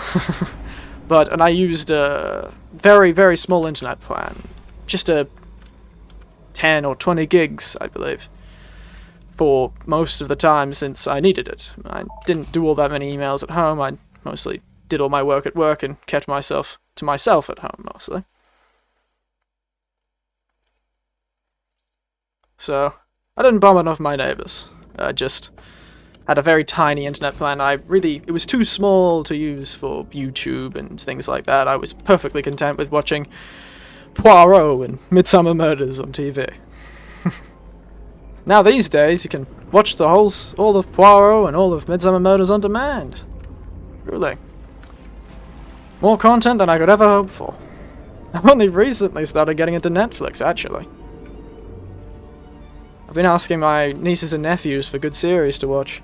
I used a very, very small internet plan. Just a 10 or 20 gigs, I believe, for most of the time since I needed it. I didn't do all that many emails at home. I mostly did all my work at work and kept myself to myself at home, mostly. So, I didn't bother enough my neighbors. I just had a very tiny internet plan. It was too small to use for YouTube and things like that. I was perfectly content with watching Poirot and Midsummer Murders on TV. Now these days you can watch all of Poirot and all of Midsummer Murders on demand. Truly. More content than I could ever hope for. I've only recently started getting into Netflix, actually. I've been asking my nieces and nephews for good series to watch.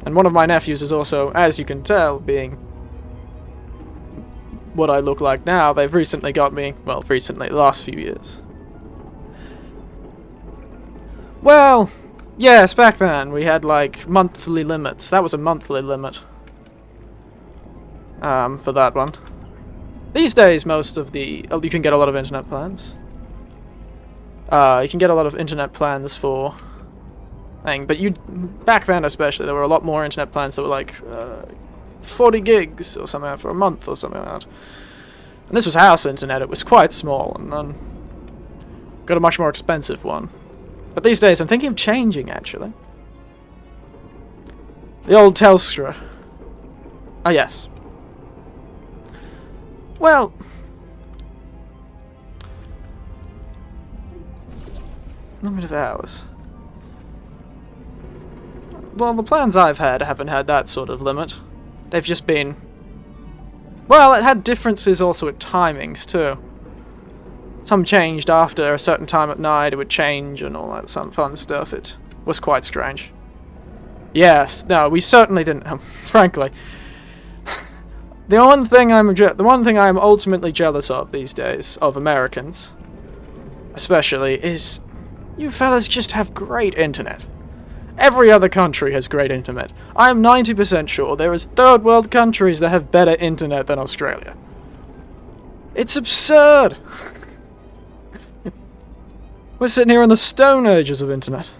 And one of my nephews is also, as you can tell, being what I look like now. They've recently got me, well, recently, the last few years. Well, yes, back then we had like monthly limits. That was a monthly limit. For that one. These days, most of the... you can get a lot of internet plans. You can get a lot of internet plans for... but back then especially, there were a lot more internet plans that were like 40 gigs or something like that for a month or something like that. And this was house internet. It was quite small, and then got a much more expensive one. But these days I'm thinking of changing, actually. The old Telstra. Oh, yes. Well... limit of hours. Well, the plans I've had haven't had that sort of limit. They've just been... well, it had differences also at timings, too. Some changed after a certain time at night, it would change and all that some fun stuff. It was quite strange. Yes, no, we certainly didn't, frankly. The one thing I'm ultimately jealous of these days, of Americans, especially, is you fellas just have great internet. Every other country has great internet. I'm 90% sure there is third world countries that have better internet than Australia. It's absurd! We're sitting here in the stone ages of internet.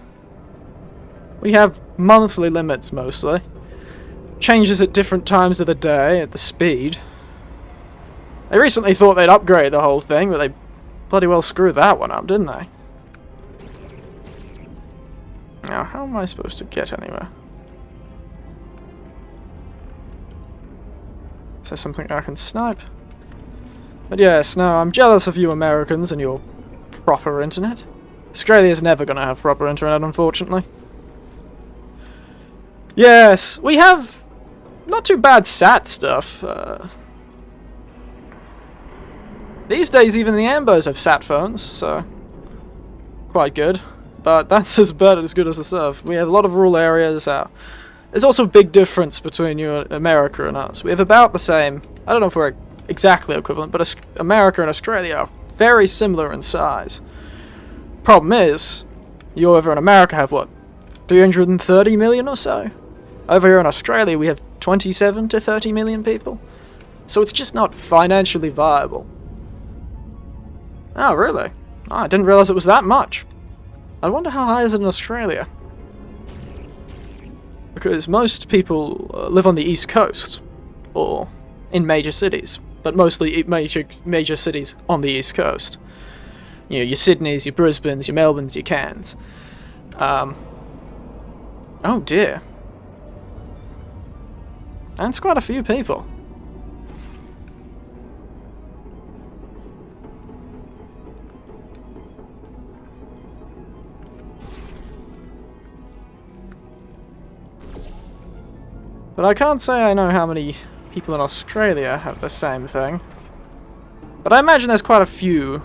We have monthly limits, mostly. Changes at different times of the day, at the speed. They recently thought they'd upgrade the whole thing, but they bloody well screwed that one up, didn't they? Now, how am I supposed to get anywhere? Is there something I can snipe? But yes, no, I'm jealous of you Americans and your proper internet. Australia's never going to have proper internet, unfortunately. Yes, we have not too bad sat stuff. These days, even the Ambos have sat phones, so quite good. But that's as good as the surf. We have a lot of rural areas. There's also a big difference between America and us. We have about the same. I don't know if we're exactly equivalent, but America and Australia are very similar in size. Problem is, you over in America have what, 330 million or so? Over here in Australia, we have 27 to 30 million people. So it's just not financially viable. Oh, really? Oh, I didn't realize it was that much. I wonder how high is it in Australia? Because most people live on the East Coast, or in major cities, but mostly major cities on the East Coast. You know, your Sydneys, your Brisbanes, your Melbournes, your Cairns. Oh dear. That's quite a few people. But I can't say I know how many people in Australia have the same thing. But I imagine there's quite a few.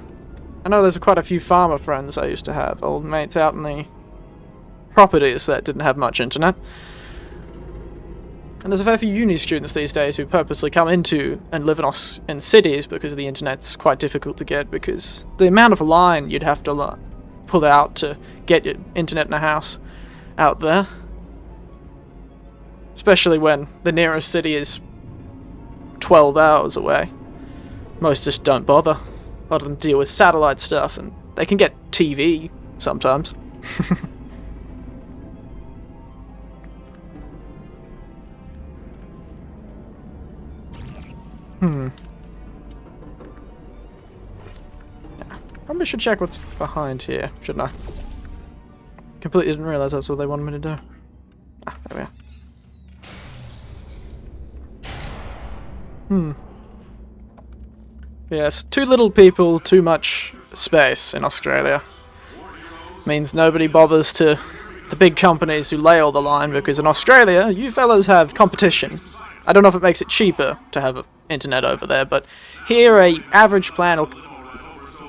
I know there's quite a few farmer friends I used to have, old mates out in the properties that didn't have much internet. And there's a fair few uni students these days who purposely come into and live in cities because the internet's quite difficult to get, because the amount of line you'd have to pull out to get your internet in a house out there. Especially when the nearest city is 12 hours away. Most just don't bother. A lot of them deal with satellite stuff, and they can get TV sometimes. Yeah. Probably should check what's behind here, shouldn't I? Completely didn't realise that's what they wanted me to do. Ah, there we are. Yes, too little people, too much space in Australia. Means nobody bothers to the big companies who lay all the line, because in Australia, you fellows have competition. I don't know if it makes it cheaper to have internet over there, but here a average plan will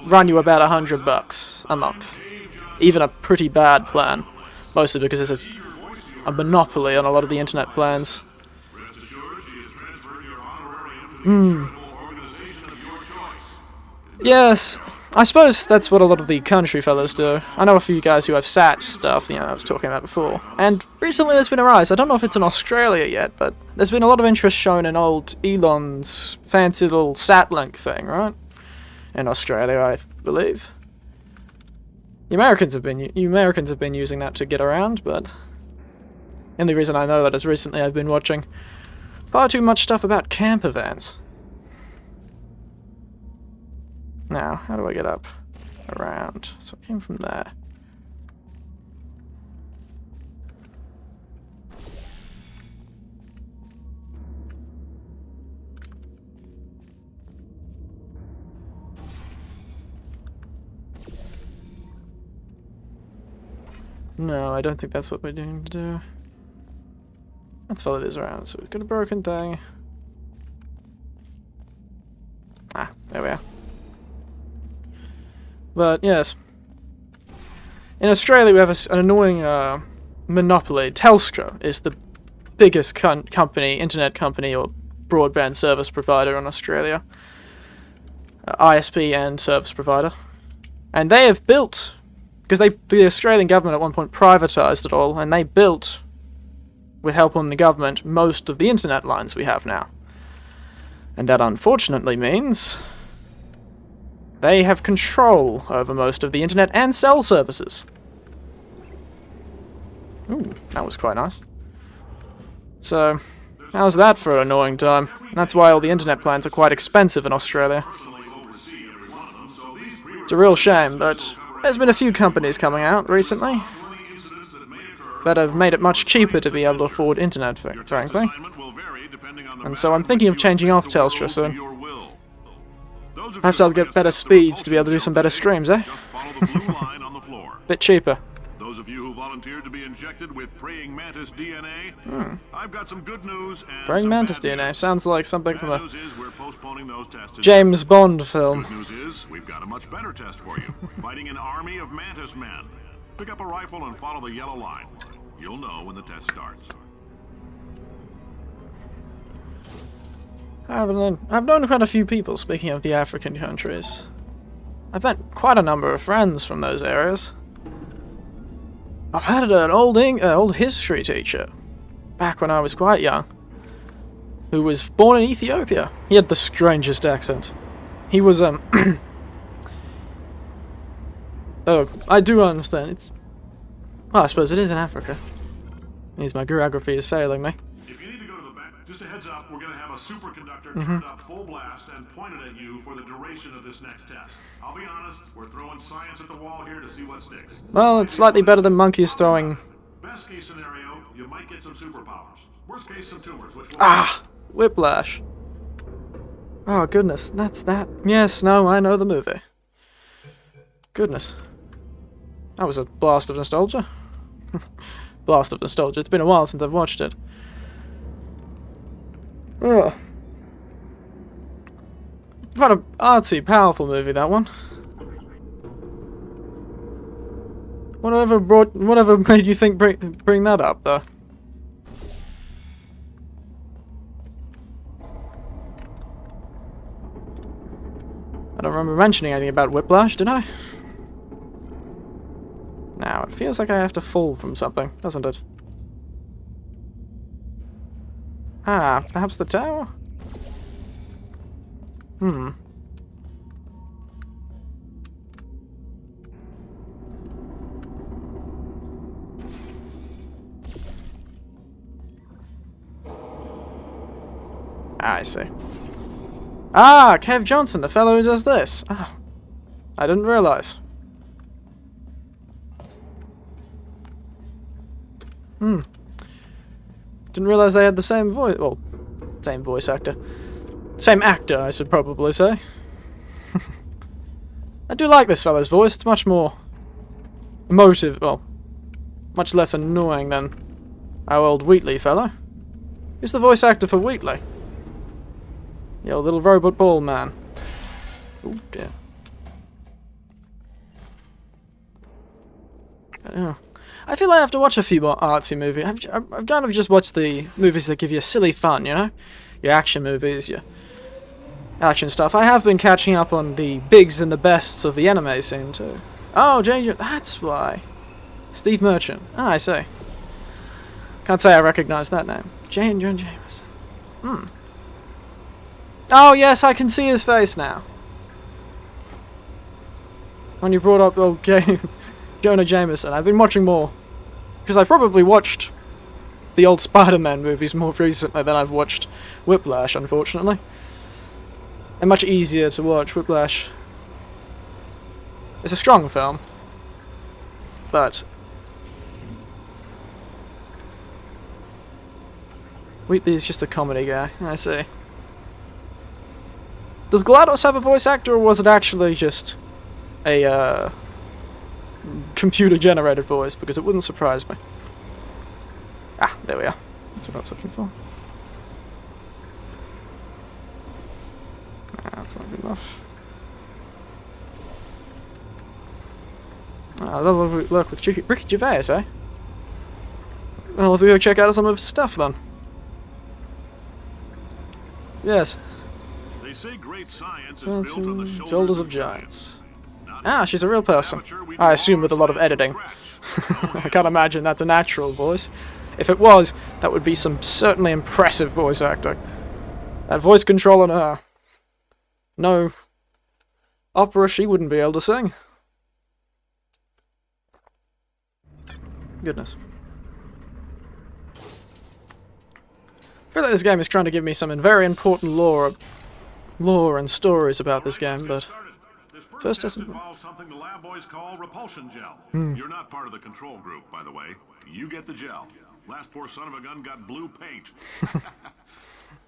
run you about $100 a month. Even a pretty bad plan. Mostly because this is a monopoly on a lot of the internet plans. Yes, I suppose that's what a lot of the country fellas do. I know a few guys who have sat stuff, I was talking about before. And recently there's been a rise. I don't know if it's in Australia yet, but there's been a lot of interest shown in old Elon's fancy little Satlink thing, right? In Australia, I believe. You Americans have been using that to get around, but the only reason I know that is recently I've been watching far too much stuff about camper vans. Now, how do I get up? Around. So I came from there. No, I don't think that's what we're doing to do. Let's follow this around. So we've got a broken thing. Ah, there we are. But, yes. In Australia we have an annoying monopoly. Telstra is the biggest company, internet company or broadband service provider in Australia. ISP and service provider. And they have built, because the Australian government at one point privatised it all, and they built, with help from the government, most of the internet lines we have now. And that unfortunately means they have control over most of the internet and cell services. Ooh, that was quite nice. So, how's that for an annoying time? That's why all the internet plans are quite expensive in Australia. It's a real shame, but there's been a few companies coming out recently that have made it much cheaper to be able to afford internet, frankly. And so I'm thinking of changing off Telstra soon. Perhaps I'll get better speeds to be able to do some better streams, eh? Bit cheaper. Those of you who volunteered to be injected with praying mantis DNA, I've got some good news and Praying mantis some bad DNA news. sounds like something from Bad a news is we're postponing those tests. James Bond film. Good news is we've got a much better test for you. Fighting an army of mantis men. Pick up a rifle and follow the yellow line. You'll know when the test starts. I've known quite a few people, speaking of the African countries. I've met quite a number of friends from those areas. I had an old history teacher, back when I was quite young, who was born in Ethiopia. He had the strangest accent. He was, oh, I do understand, well, I suppose it is in Africa. Means my geography is failing me. If you need to go to the back, just a heads up, we're going to have a superconductor turned up full blast and pointed at you for the duration of this next test. I'll be honest, we're throwing science at the wall here to see what sticks. Well, it's slightly better than monkeys throwing... Best case scenario, you might get some superpowers. Worst case, some tumors, which will... Ah! Whiplash. Oh, goodness. That's that. Yes, no, I know the movie. Goodness. That was a blast of nostalgia. Blast of nostalgia. It's been a while since I've watched it. Ugh. Quite an artsy, powerful movie, that one. Whatever made you think bring that up, though? I don't remember mentioning anything about Whiplash, did I? Now, it feels like I have to fall from something, doesn't it? Ah, perhaps the tower? Hmm. I see. Ah, Kev Johnson, the fellow who does this. Ah, I didn't realise. Didn't realise they had the same voice. Well, same voice actor. Same actor, I should probably say. I do like this fellow's voice. It's much more emotive. Well, much less annoying than our old Wheatley fellow. Who's the voice actor for Wheatley? The old little robot ball man. Oh dear. I feel like I have to watch a few more artsy movies. I've kind of just watched the movies that give you silly fun, you know? Your action movies, your action stuff. I have been catching up on the bigs and the bests of the anime scene too. Oh, that's why. Steve Merchant. Ah, I see. Can't say I recognise that name. John Jameson. Oh yes, I can see his face now. When you brought up Jonah Jameson, I've been watching more. Because I probably watched the old Spider-Man movies more recently than I've watched Whiplash, unfortunately. They're much easier to watch. Whiplash. It's a strong film. But Wheatley's just a comedy guy, I see. Does GLaDOS have a voice actor, or was it actually just a computer-generated voice, because it wouldn't surprise me. Ah, there we are. That's what I was looking for. Ah, that's not good enough. Ah, lovely work with Ricky Gervais, eh? Well, let's go check out some of his stuff then. Yes. They say great science is Science built on the shoulders of giants. Ah, she's a real person. I assume with a lot of editing. I can't imagine that's a natural voice. If it was, that would be some certainly impressive voice acting. That voice control on her. No opera she wouldn't be able to sing. Goodness. I feel like this game is trying to give me some very important lore and stories about this game, but first test doesn't. involves something the lab boys call repulsion gel. You're not part of the control group, by the way. You get the gel. Last poor son of a gun got blue paint.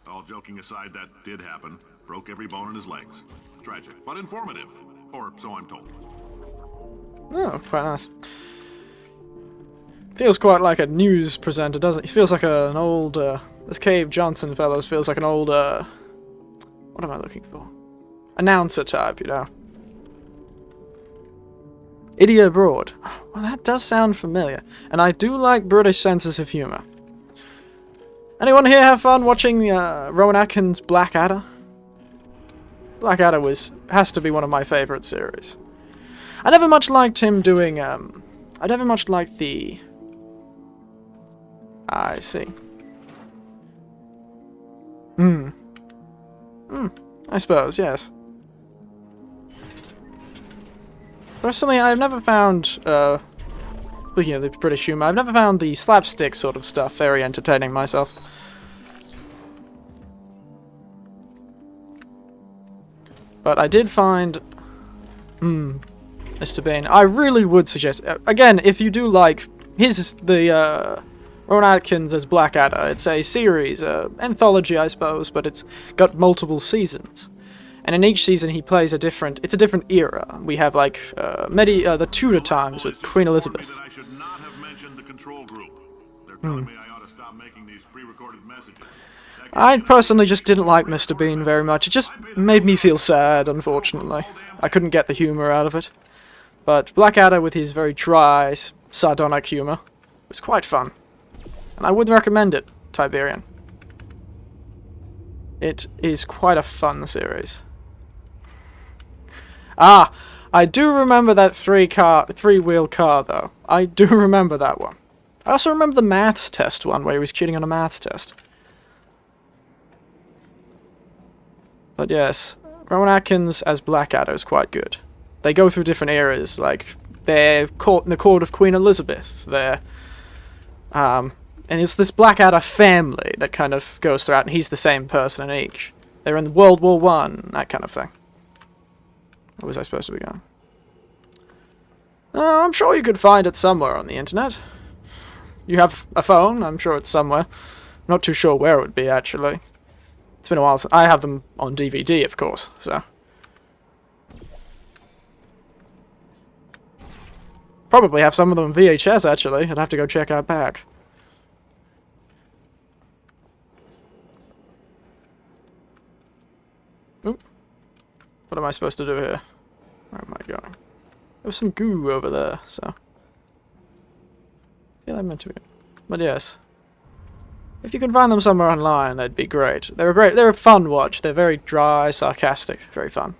All joking aside, that did happen. Broke every bone in his legs. Tragic, but informative. Or so I'm told. Oh, quite nice. Feels quite like a news presenter, doesn't it? He feels like an old, this Cave Johnson fellows feels like an old, what am I looking for? Announcer type, you know. Idiot Abroad. Well, that does sound familiar. And I do like British senses of humour. Anyone here have fun watching Rowan Atkin's Blackadder? Blackadder has to be one of my favourite series. I never much liked him doing, I never much liked the... I see. I suppose, yes. Personally, I've never found, speaking of the British humour, I've never found the slapstick sort of stuff very entertaining myself. But I did find, Mr. Bean, I really would suggest, again, if you do like, here's the, Rowan Atkins as Blackadder. It's a series, anthology, I suppose, but it's got multiple seasons. And in each season he plays it's a different era. We have like, the Tudor times with Queen Elizabeth. I should not have mentioned the control group. They're telling me I ought to stop making these pre-recorded messages. I personally just didn't like Mr. Bean very much. It just made me feel sad, unfortunately. I couldn't get the humour out of it. But Blackadder, with his very dry, sardonic humour, was quite fun. And I would recommend it, Tiberian. It is quite a fun series. Ah, I do remember that three-wheel car, though. I do remember that one. I also remember the maths test one, where he was cheating on a maths test. But yes, Rowan Atkins as Blackadder is quite good. They go through different eras, like, they're caught in the court of Queen Elizabeth, they're, and it's this Blackadder family that kind of goes throughout, and he's the same person in each. They're in World War I, that kind of thing. Where was I supposed to be going? I'm sure you could find it somewhere on the internet. You have a phone, I'm sure it's somewhere. I'm not too sure where it would be, actually. It's been a while since I have them on DVD, of course, so. Probably have some of them on VHS, actually. I'd have to go check out back. Oop. What am I supposed to do here? Where am I going? There's some goo over there, so. I feel I meant to be. But yes. If you can find them somewhere online, that'd be great. They're great. They're a fun watch. They're very dry, sarcastic, very fun.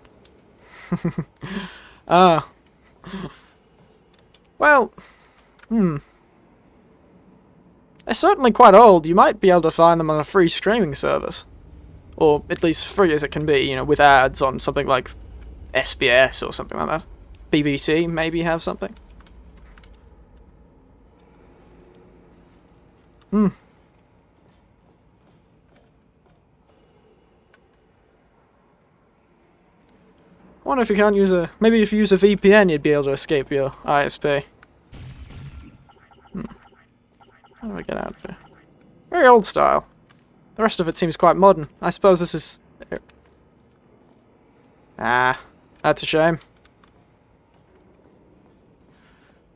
Well, they're certainly quite old. You might be able to find them on a free streaming service. Or at least free as it can be, you know, with ads on something like SBS or something like that. BBC maybe have something. I wonder if you can't use maybe if you use a VPN you'd be able to escape your ISP. How do I get out of here? Very old style. The rest of it seems quite modern. I suppose this is... Ah, that's a shame.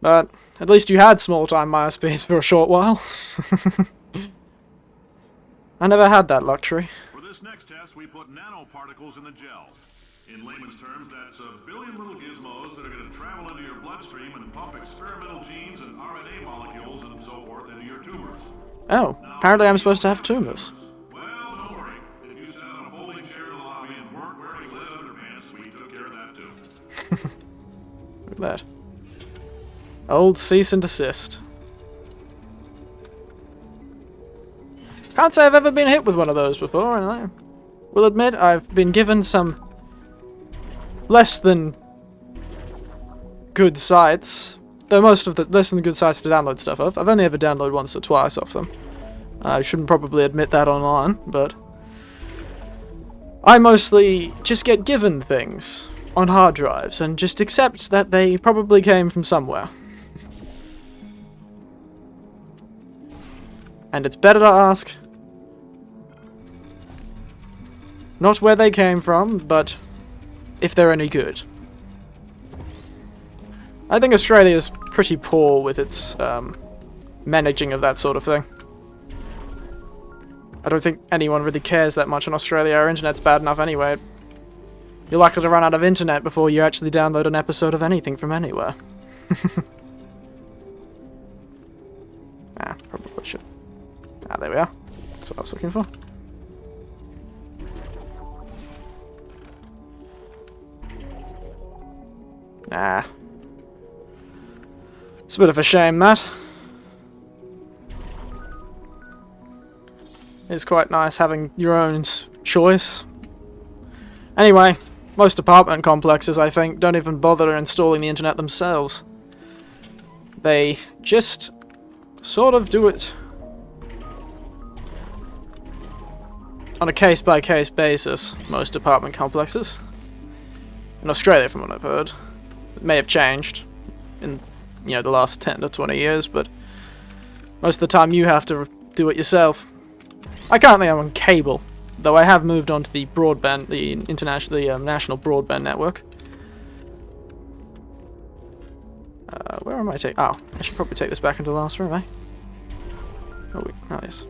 But at least you had small-time MySpace for a short while. I never had that luxury. For this next test, we put nanoparticles in the gel. In layman's terms, that's a billion little gizmos that are going to travel into your bloodstream and pump experimental genes and RNA molecules and so forth into your tumors. Oh, apparently I'm supposed to have tumors. Well, don't worry. If you sat on a folding chair in the lobby and weren't wearing lead underpants, we took care of that too. Look at that. Old cease and desist. Can't say I've ever been hit with one of those before, and I will admit I've been given some less than good sites. Though most of the less than good sites to download stuff off. I've only ever downloaded once or twice off them. I shouldn't probably admit that online, but I mostly just get given things on hard drives and just accept that they probably came from somewhere. And it's better to ask not where they came from, but if they're any good. I think Australia's pretty poor with its managing of that sort of thing. I don't think anyone really cares that much in Australia. Our internet's bad enough anyway. You're likely to run out of internet before you actually download an episode of anything from anywhere. Probably should. Ah, there we are. That's what I was looking for. Nah. It's a bit of a shame, that. It's quite nice having your own choice. Anyway, most apartment complexes, I think, don't even bother installing the internet themselves. They just sort of do it on a case-by-case basis, most apartment complexes. In Australia, from what I've heard. It may have changed in, the last 10 to 20 years, but most of the time you have to do it yourself. I currently am on cable, though I have moved on to the broadband, the national broadband network. Where am I taking? Oh, I should probably take this back into the last room, eh? Oh, nice.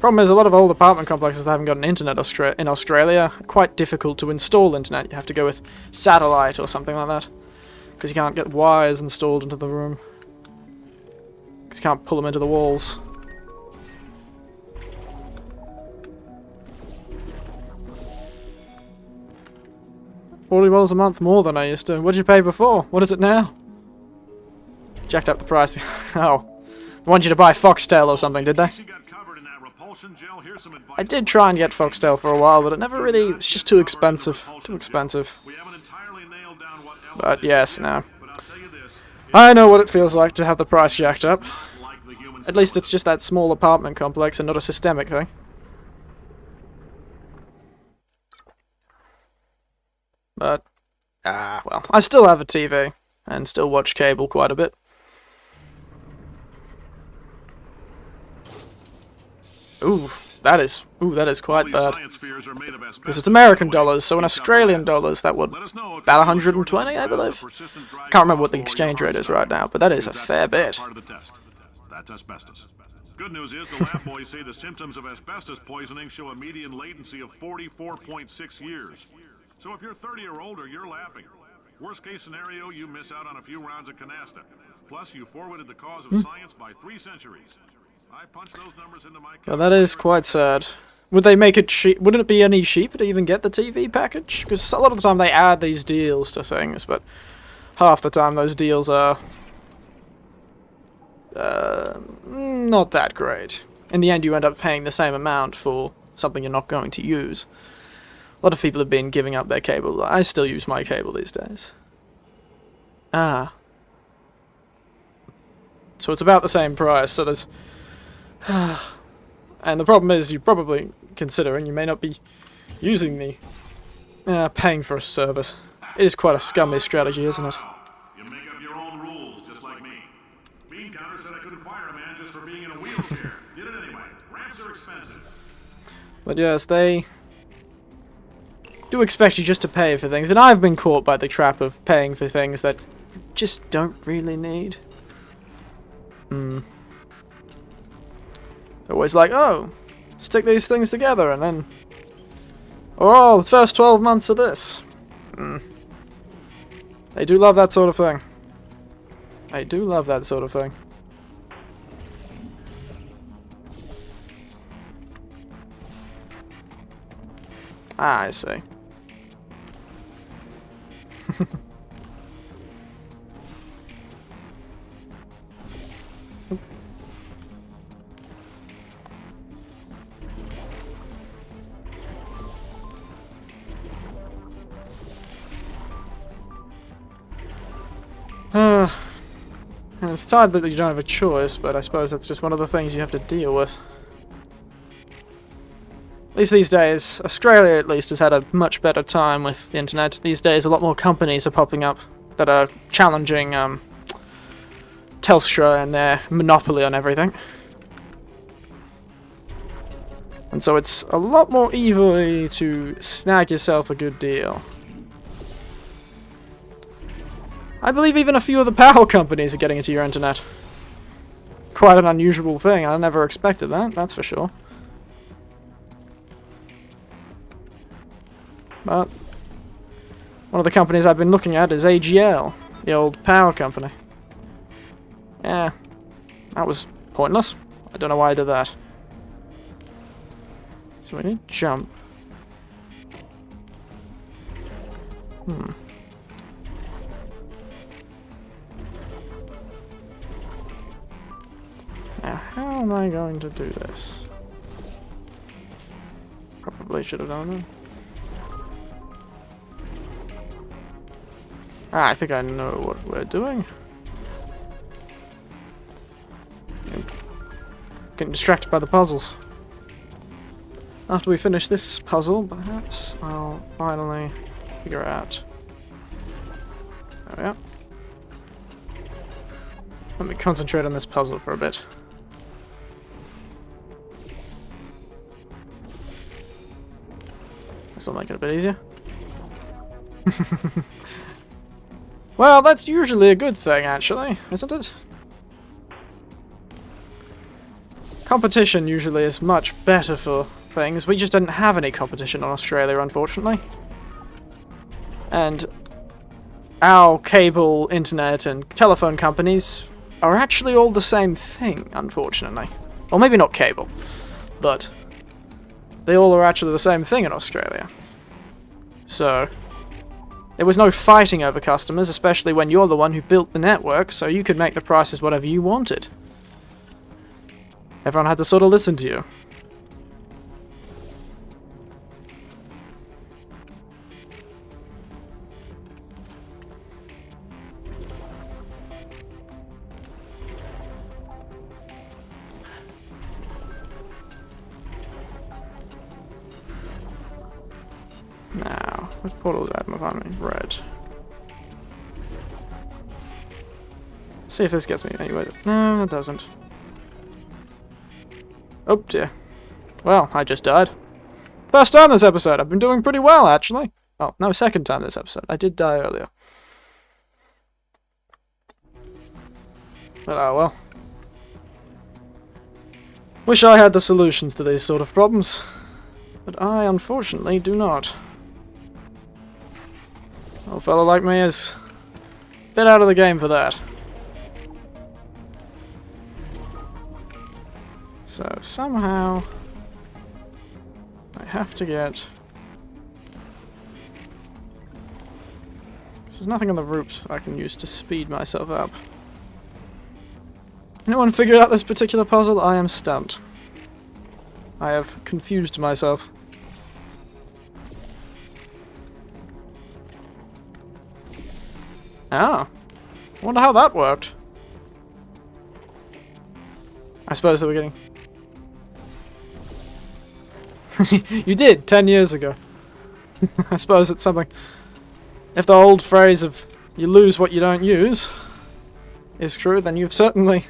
Problem is, a lot of old apartment complexes that haven't got an internet in Australia. Quite difficult to install internet. You have to go with satellite or something like that, because you can't get wires installed into the room. Because you can't pull them into the walls. $40 a month more than I used to. What did you pay before? What is it now? Jacked up the price. Oh. They wanted you to buy Foxtel or something, did they? I did try and get Foxtel for a while, but it never really... It's just too expensive. Too expensive. But yes, no. I know what it feels like to have the price jacked up. At least it's just that small apartment complex and not a systemic thing. But, well, I still have a TV, and still watch cable quite a bit. Ooh, that is quite bad. Because it's American dollars, so in Australian dollars that would about 120, I believe. Can't remember what the exchange rate is right now, but that is a fair bit. That's asbestos. Good news is the lab boys say the symptoms of asbestos poisoning show a median latency of 44.6 years. So if you're 30 or older, you're laughing. Worst case scenario, you miss out on a few rounds of canasta. Plus, you forwarded the cause of science by 3 centuries. I punched those numbers into my... Well, that is quite sad. Would they make it cheap? Wouldn't it be any cheaper to even get the TV package? Because a lot of the time they add these deals to things, but half the time those deals are not that great. In the end, you end up paying the same amount for something you're not going to use. A lot of people have been giving up their cable. I still use my cable these days. Ah. So it's about the same price, so there's... And the problem is, you probably consider, and you may not be using the paying for a service. It is quite a scummy strategy, isn't it? You make up your own rules, just like me. Bean counter said I couldn't fire a man just for being in a wheelchair. Did it anyway. Ramps are expensive. But yes, they do expect you just to pay for things, and I've been caught by the trap of paying for things that just don't really need. Always like, oh, stick these things together and then... oh, the first 12 months of this. They do love that sort of thing. They do love that sort of thing. Ah, I see. And it's sad that you don't have a choice, but I suppose that's just one of the things you have to deal with. At least these days, Australia at least has had a much better time with the internet. These days a lot more companies are popping up that are challenging Telstra and their monopoly on everything. And so it's a lot more easy to snag yourself a good deal. I believe even a few of the power companies are getting into your internet. Quite an unusual thing. I never expected that, that's for sure. But one of the companies I've been looking at is AGL, the old power company. Yeah, that was pointless. I don't know why I did that. So we need to jump. Now, how am I going to do this? Probably should have done that. Ah, I think I know what we're doing. Getting distracted by the puzzles. After we finish this puzzle, perhaps I'll finally figure out. There we are. Let me concentrate on this puzzle for a bit. This'll make it a bit easier. Well, that's usually a good thing, actually, isn't it? Competition usually is much better for things. We just didn't have any competition in Australia, unfortunately. And our cable, internet, and telephone companies are actually all the same thing, unfortunately. Well, maybe not cable, but they all are actually the same thing in Australia. So there was no fighting over customers, especially when you're the one who built the network, so you could make the prices whatever you wanted. Everyone had to sort of listen to you. Now, what portal is that? Red. See if this gets me anywhere. No, it doesn't. Oh dear. Well, I just died. First time this episode. I've been doing pretty well, actually. Oh, no, second time this episode. I did die earlier. But oh well. Wish I had the solutions to these sort of problems. But I, unfortunately, do not. Old fellow like me is a bit out of the game for that. So somehow I have to get... There's nothing on the roofs I can use to speed myself up. Anyone figured out this particular puzzle? I am stumped. I have confused myself. Ah. I wonder how that worked. I suppose they were getting... You did, 10 years ago. I suppose it's something... If the old phrase of, you lose what you don't use, is true, then you've certainly...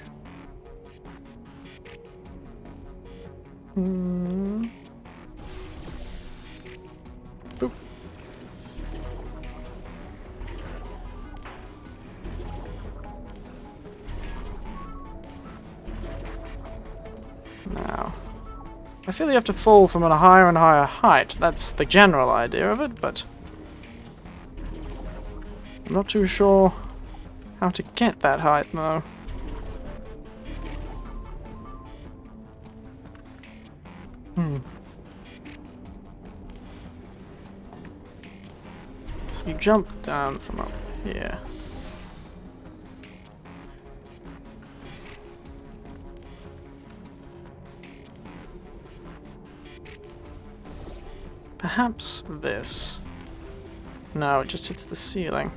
Boop. I feel you have to fall from a higher and higher height. That's the general idea of it, but I'm not too sure how to get that height, though. So you jump down from up here. Perhaps this. No, it just hits the ceiling.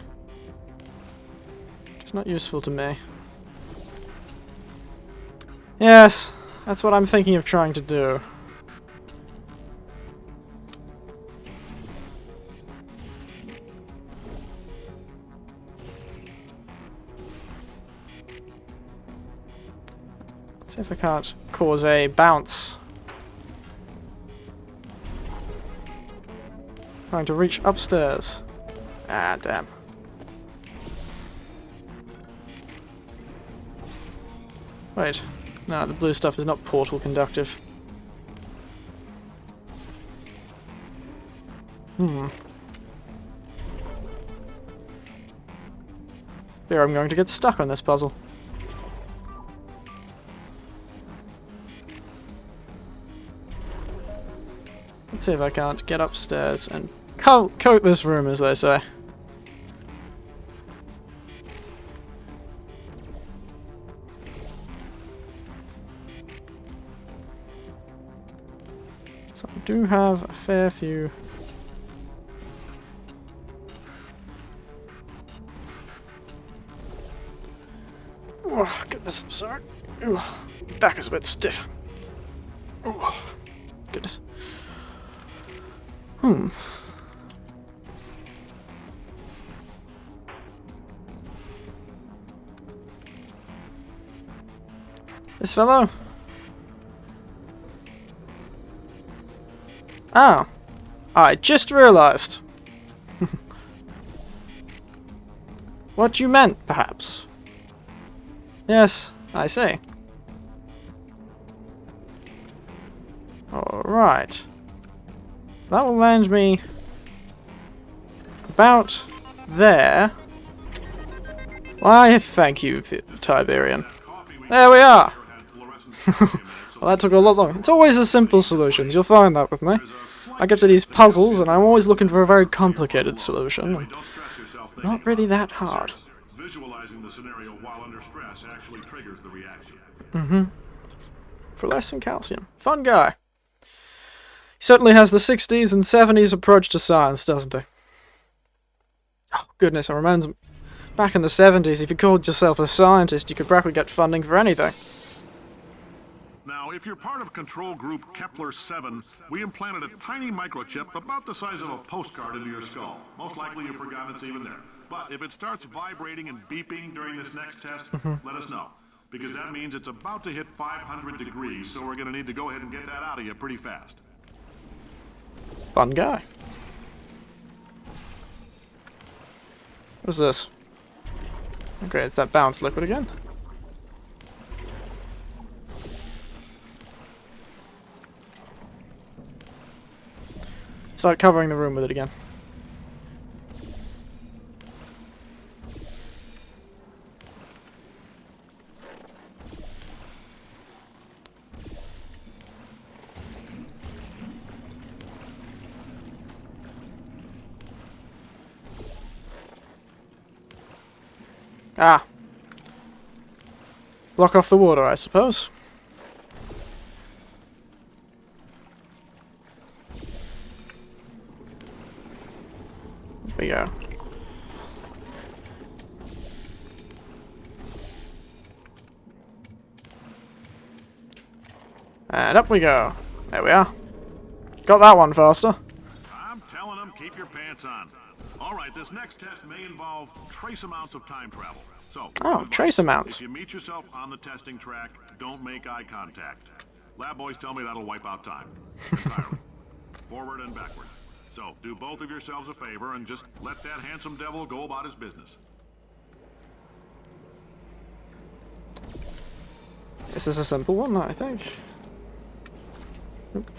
It's not useful to me. Yes, that's what I'm thinking of trying to do. Let's see if I can't cause a bounce. Trying to reach upstairs. Ah, damn. Wait. No, the blue stuff is not portal conductive. Fear I'm going to get stuck on this puzzle. Let's see if I can't get upstairs and coat this room, as they say. So I do have a fair few. Oh, goodness, I'm sorry. Ooh, back is a bit stiff. Oh, goodness. This fellow? Oh. I just realised. What you meant, perhaps? Yes, I see. Alright. That will land me about there. Why, thank you, Tiberian. There we are! Well, that took a lot longer. It's always the simple solutions, you'll find that with me. I get to these puzzles, and I'm always looking for a very complicated solution. And not really that hard. Visualizing the scenario while under stress actually triggers the reaction. For less than calcium. Fun guy. He certainly has the 60s and 70s approach to science, doesn't he? Oh, goodness, it reminds me. Back in the 70s, if you called yourself a scientist, you could practically get funding for anything. Now, if you're part of control group Kepler-7, we implanted a tiny microchip about the size of a postcard into your skull. Most likely you've forgotten it's even there. But if it starts vibrating and beeping during this next test, let us know. Because that means it's about to hit 500 degrees, so we're going to need to go ahead and get that out of you pretty fast. Fun guy. What's this? Okay, it's that bounce liquid again. Start covering the room with it again. Ah. Block off the water, I suppose. There we go. And up we go. There we are. Got that one faster. I'm telling them, keep your pants on. All right, this next test may involve trace amounts of time travel. So, Oh, trace amounts. if you meet yourself on the testing track, don't make eye contact. Lab boys tell me that'll wipe out time. Entirely. Forward and backward. So, do both of yourselves a favor and just let that handsome devil go about his business. This is a simple one, I think. Oop.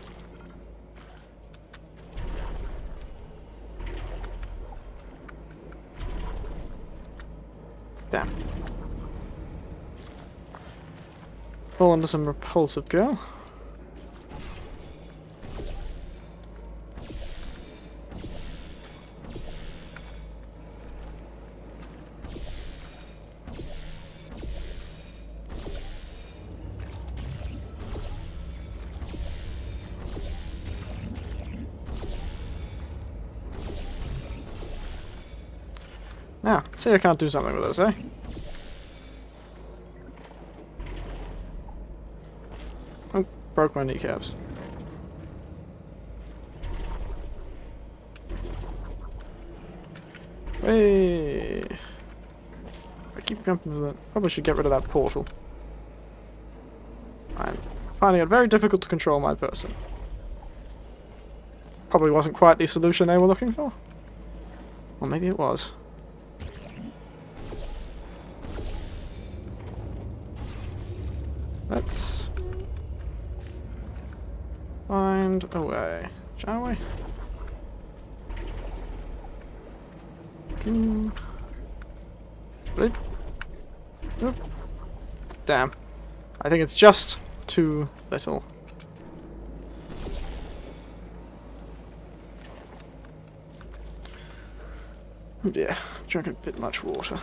Damn. Fall into some repulsive girl. Now, say I can't do something with this, eh? Oh, broke my kneecaps. Hey! I keep jumping to that. Probably should get rid of that portal. I'm finding it very difficult to control my person. Probably wasn't quite the solution they were looking for. Or maybe it was. Let's find a way, shall we? Oop. Damn. I think it's just too little. Oh dear, drank a bit much water.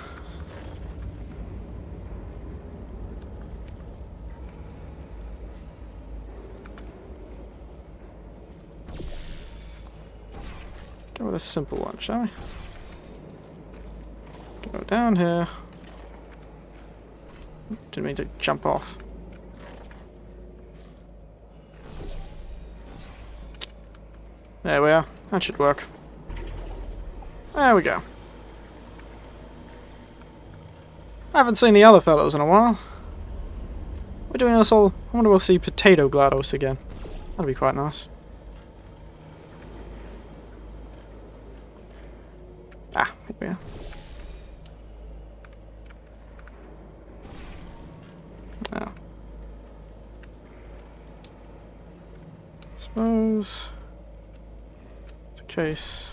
Go with a simple one, shall we? Go down here. Didn't mean to jump off. There we are. That should work. There we go. I haven't seen the other fellows in a while. We're doing this all. I wonder we'll see Potato GLaDOS again. That'd be quite nice. Ah, here we are. Oh. Suppose it's a case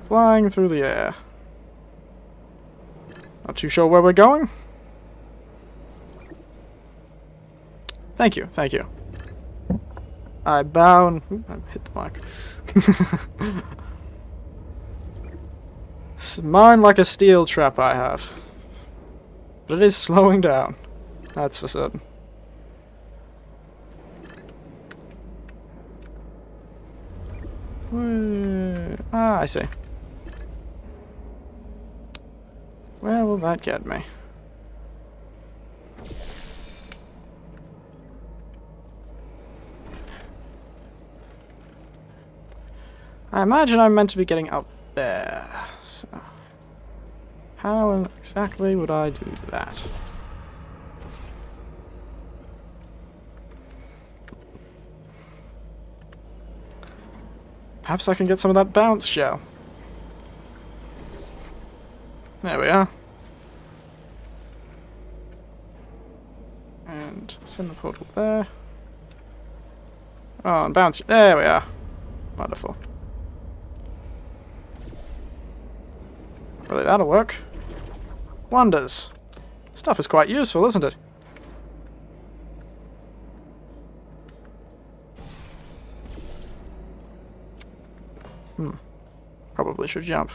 flying through the air. Not too sure where we're going. Thank you, thank you. I bow and I hit the mic. It's mine like a steel trap I have. But it is slowing down. That's for certain. Ah, I see. Where will that get me? I imagine I'm meant to be getting up there. So, how exactly would I do that? Perhaps I can get some of that bounce gel. There we are. And send the portal there. Oh, and bounce. There we are. Wonderful. Really, that'll work. Wonders. Stuff is quite useful, isn't it? Probably should jump.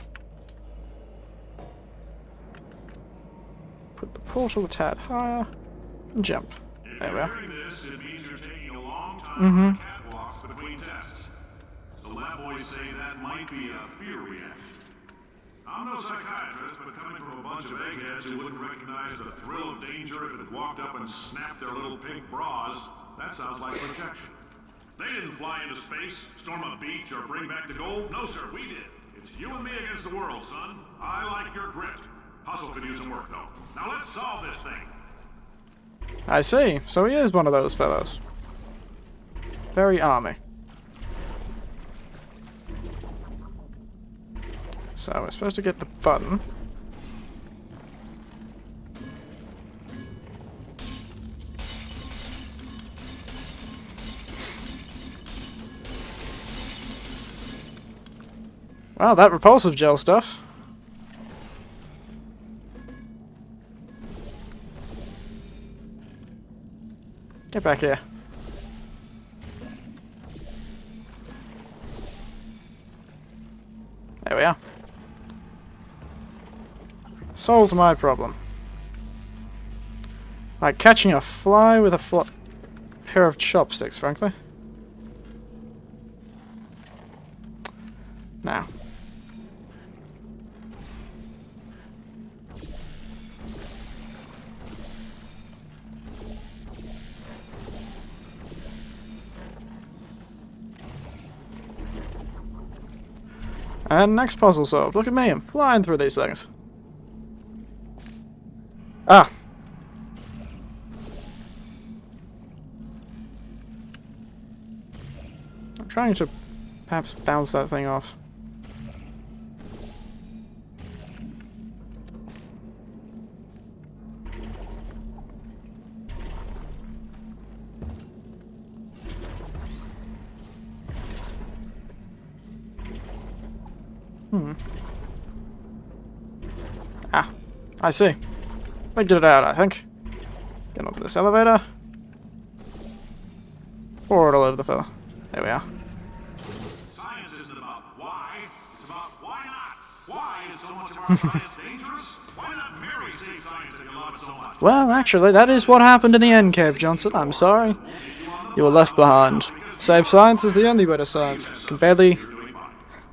Put the portal a tad higher and jump. There we are. This, it means you're taking a long time on the catwalks between tests. The lab boys say that might be a fear reaction. I'm no psychiatrist, but coming from a bunch of eggheads who wouldn't recognize the thrill of danger if it had walked up and snapped their little pink bras, that sounds like projection. They didn't fly into space, storm a beach, or bring back the gold. No, sir, we did. It's you and me against the world, son. I like your grit. Hustle could use some work, though. Now let's solve this thing. I see. So he is one of those fellows. Very army. So we're supposed to get the button. Well, that repulsive gel stuff. Get back here. There we are. Solved my problem. Like catching a fly with a pair of chopsticks, frankly. Now. And next puzzle solved. Look at me, I'm flying through these things. Ah! I'm trying to perhaps bounce that thing off. Ah, I see. We did it out, I think. Get onto this elevator. Pour it all over the fella. There we are. Science isn't about why, it's about why not. Why is so much of our science dangerous? Why not marry safe science if you love it so much? Well, actually, that is what happened in the end, Cave Johnson. I'm sorry. You were left behind. Safe science is the only way to science. You can barely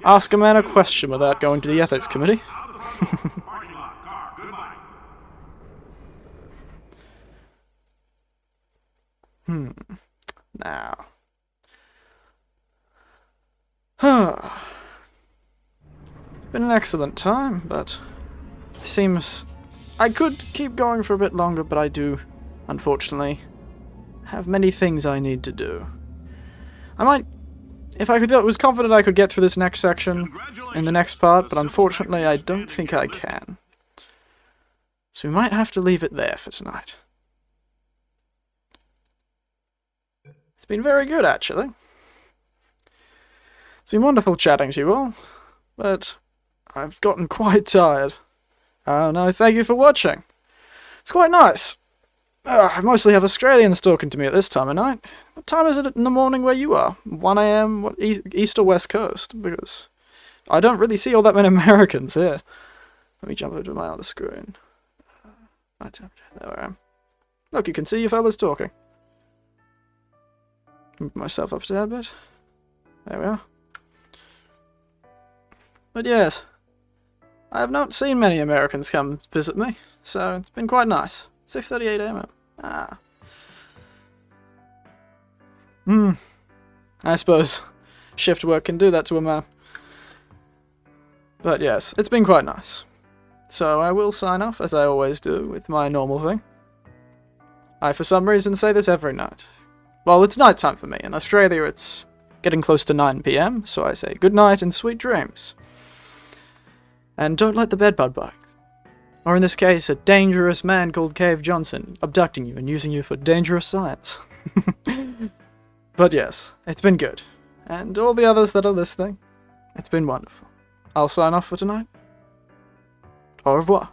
ask a man a question without going to the ethics committee. Parking lot, car, goodbye. Now. It's been an excellent time, but it seems I could keep going for a bit longer, but I do, unfortunately, have many things I need to do. I might, if I was confident I could get through this next section in the next part, but unfortunately I don't think I can. So we might have to leave it there for tonight. It's been very good, actually. It's been wonderful chatting to you all, but I've gotten quite tired. No, thank you for watching. It's quite nice. I mostly have Australians talking to me at this time of night. What time is it in the morning where you are? 1 AM? What, East or West Coast? Because I don't really see all that many Americans here. Let me jump over to my other screen. There I am. Look, you can see you fellas talking. Move myself up to that bit. There we are. But yes, I have not seen many Americans come visit me, so it's been quite nice. 6:38 AM. I suppose shift work can do that to a man. But yes, it's been quite nice. So I will sign off, as I always do, with my normal thing. I, for some reason, say this every night. Well, it's night time for me. In Australia, it's getting close to 9 PM, so I say good night and sweet dreams. And don't let the bedbug bite. Or in this case, a dangerous man called Cave Johnson abducting you and using you for dangerous science. But yes, it's been good. And all the others that are listening, it's been wonderful. I'll sign off for tonight. Au revoir.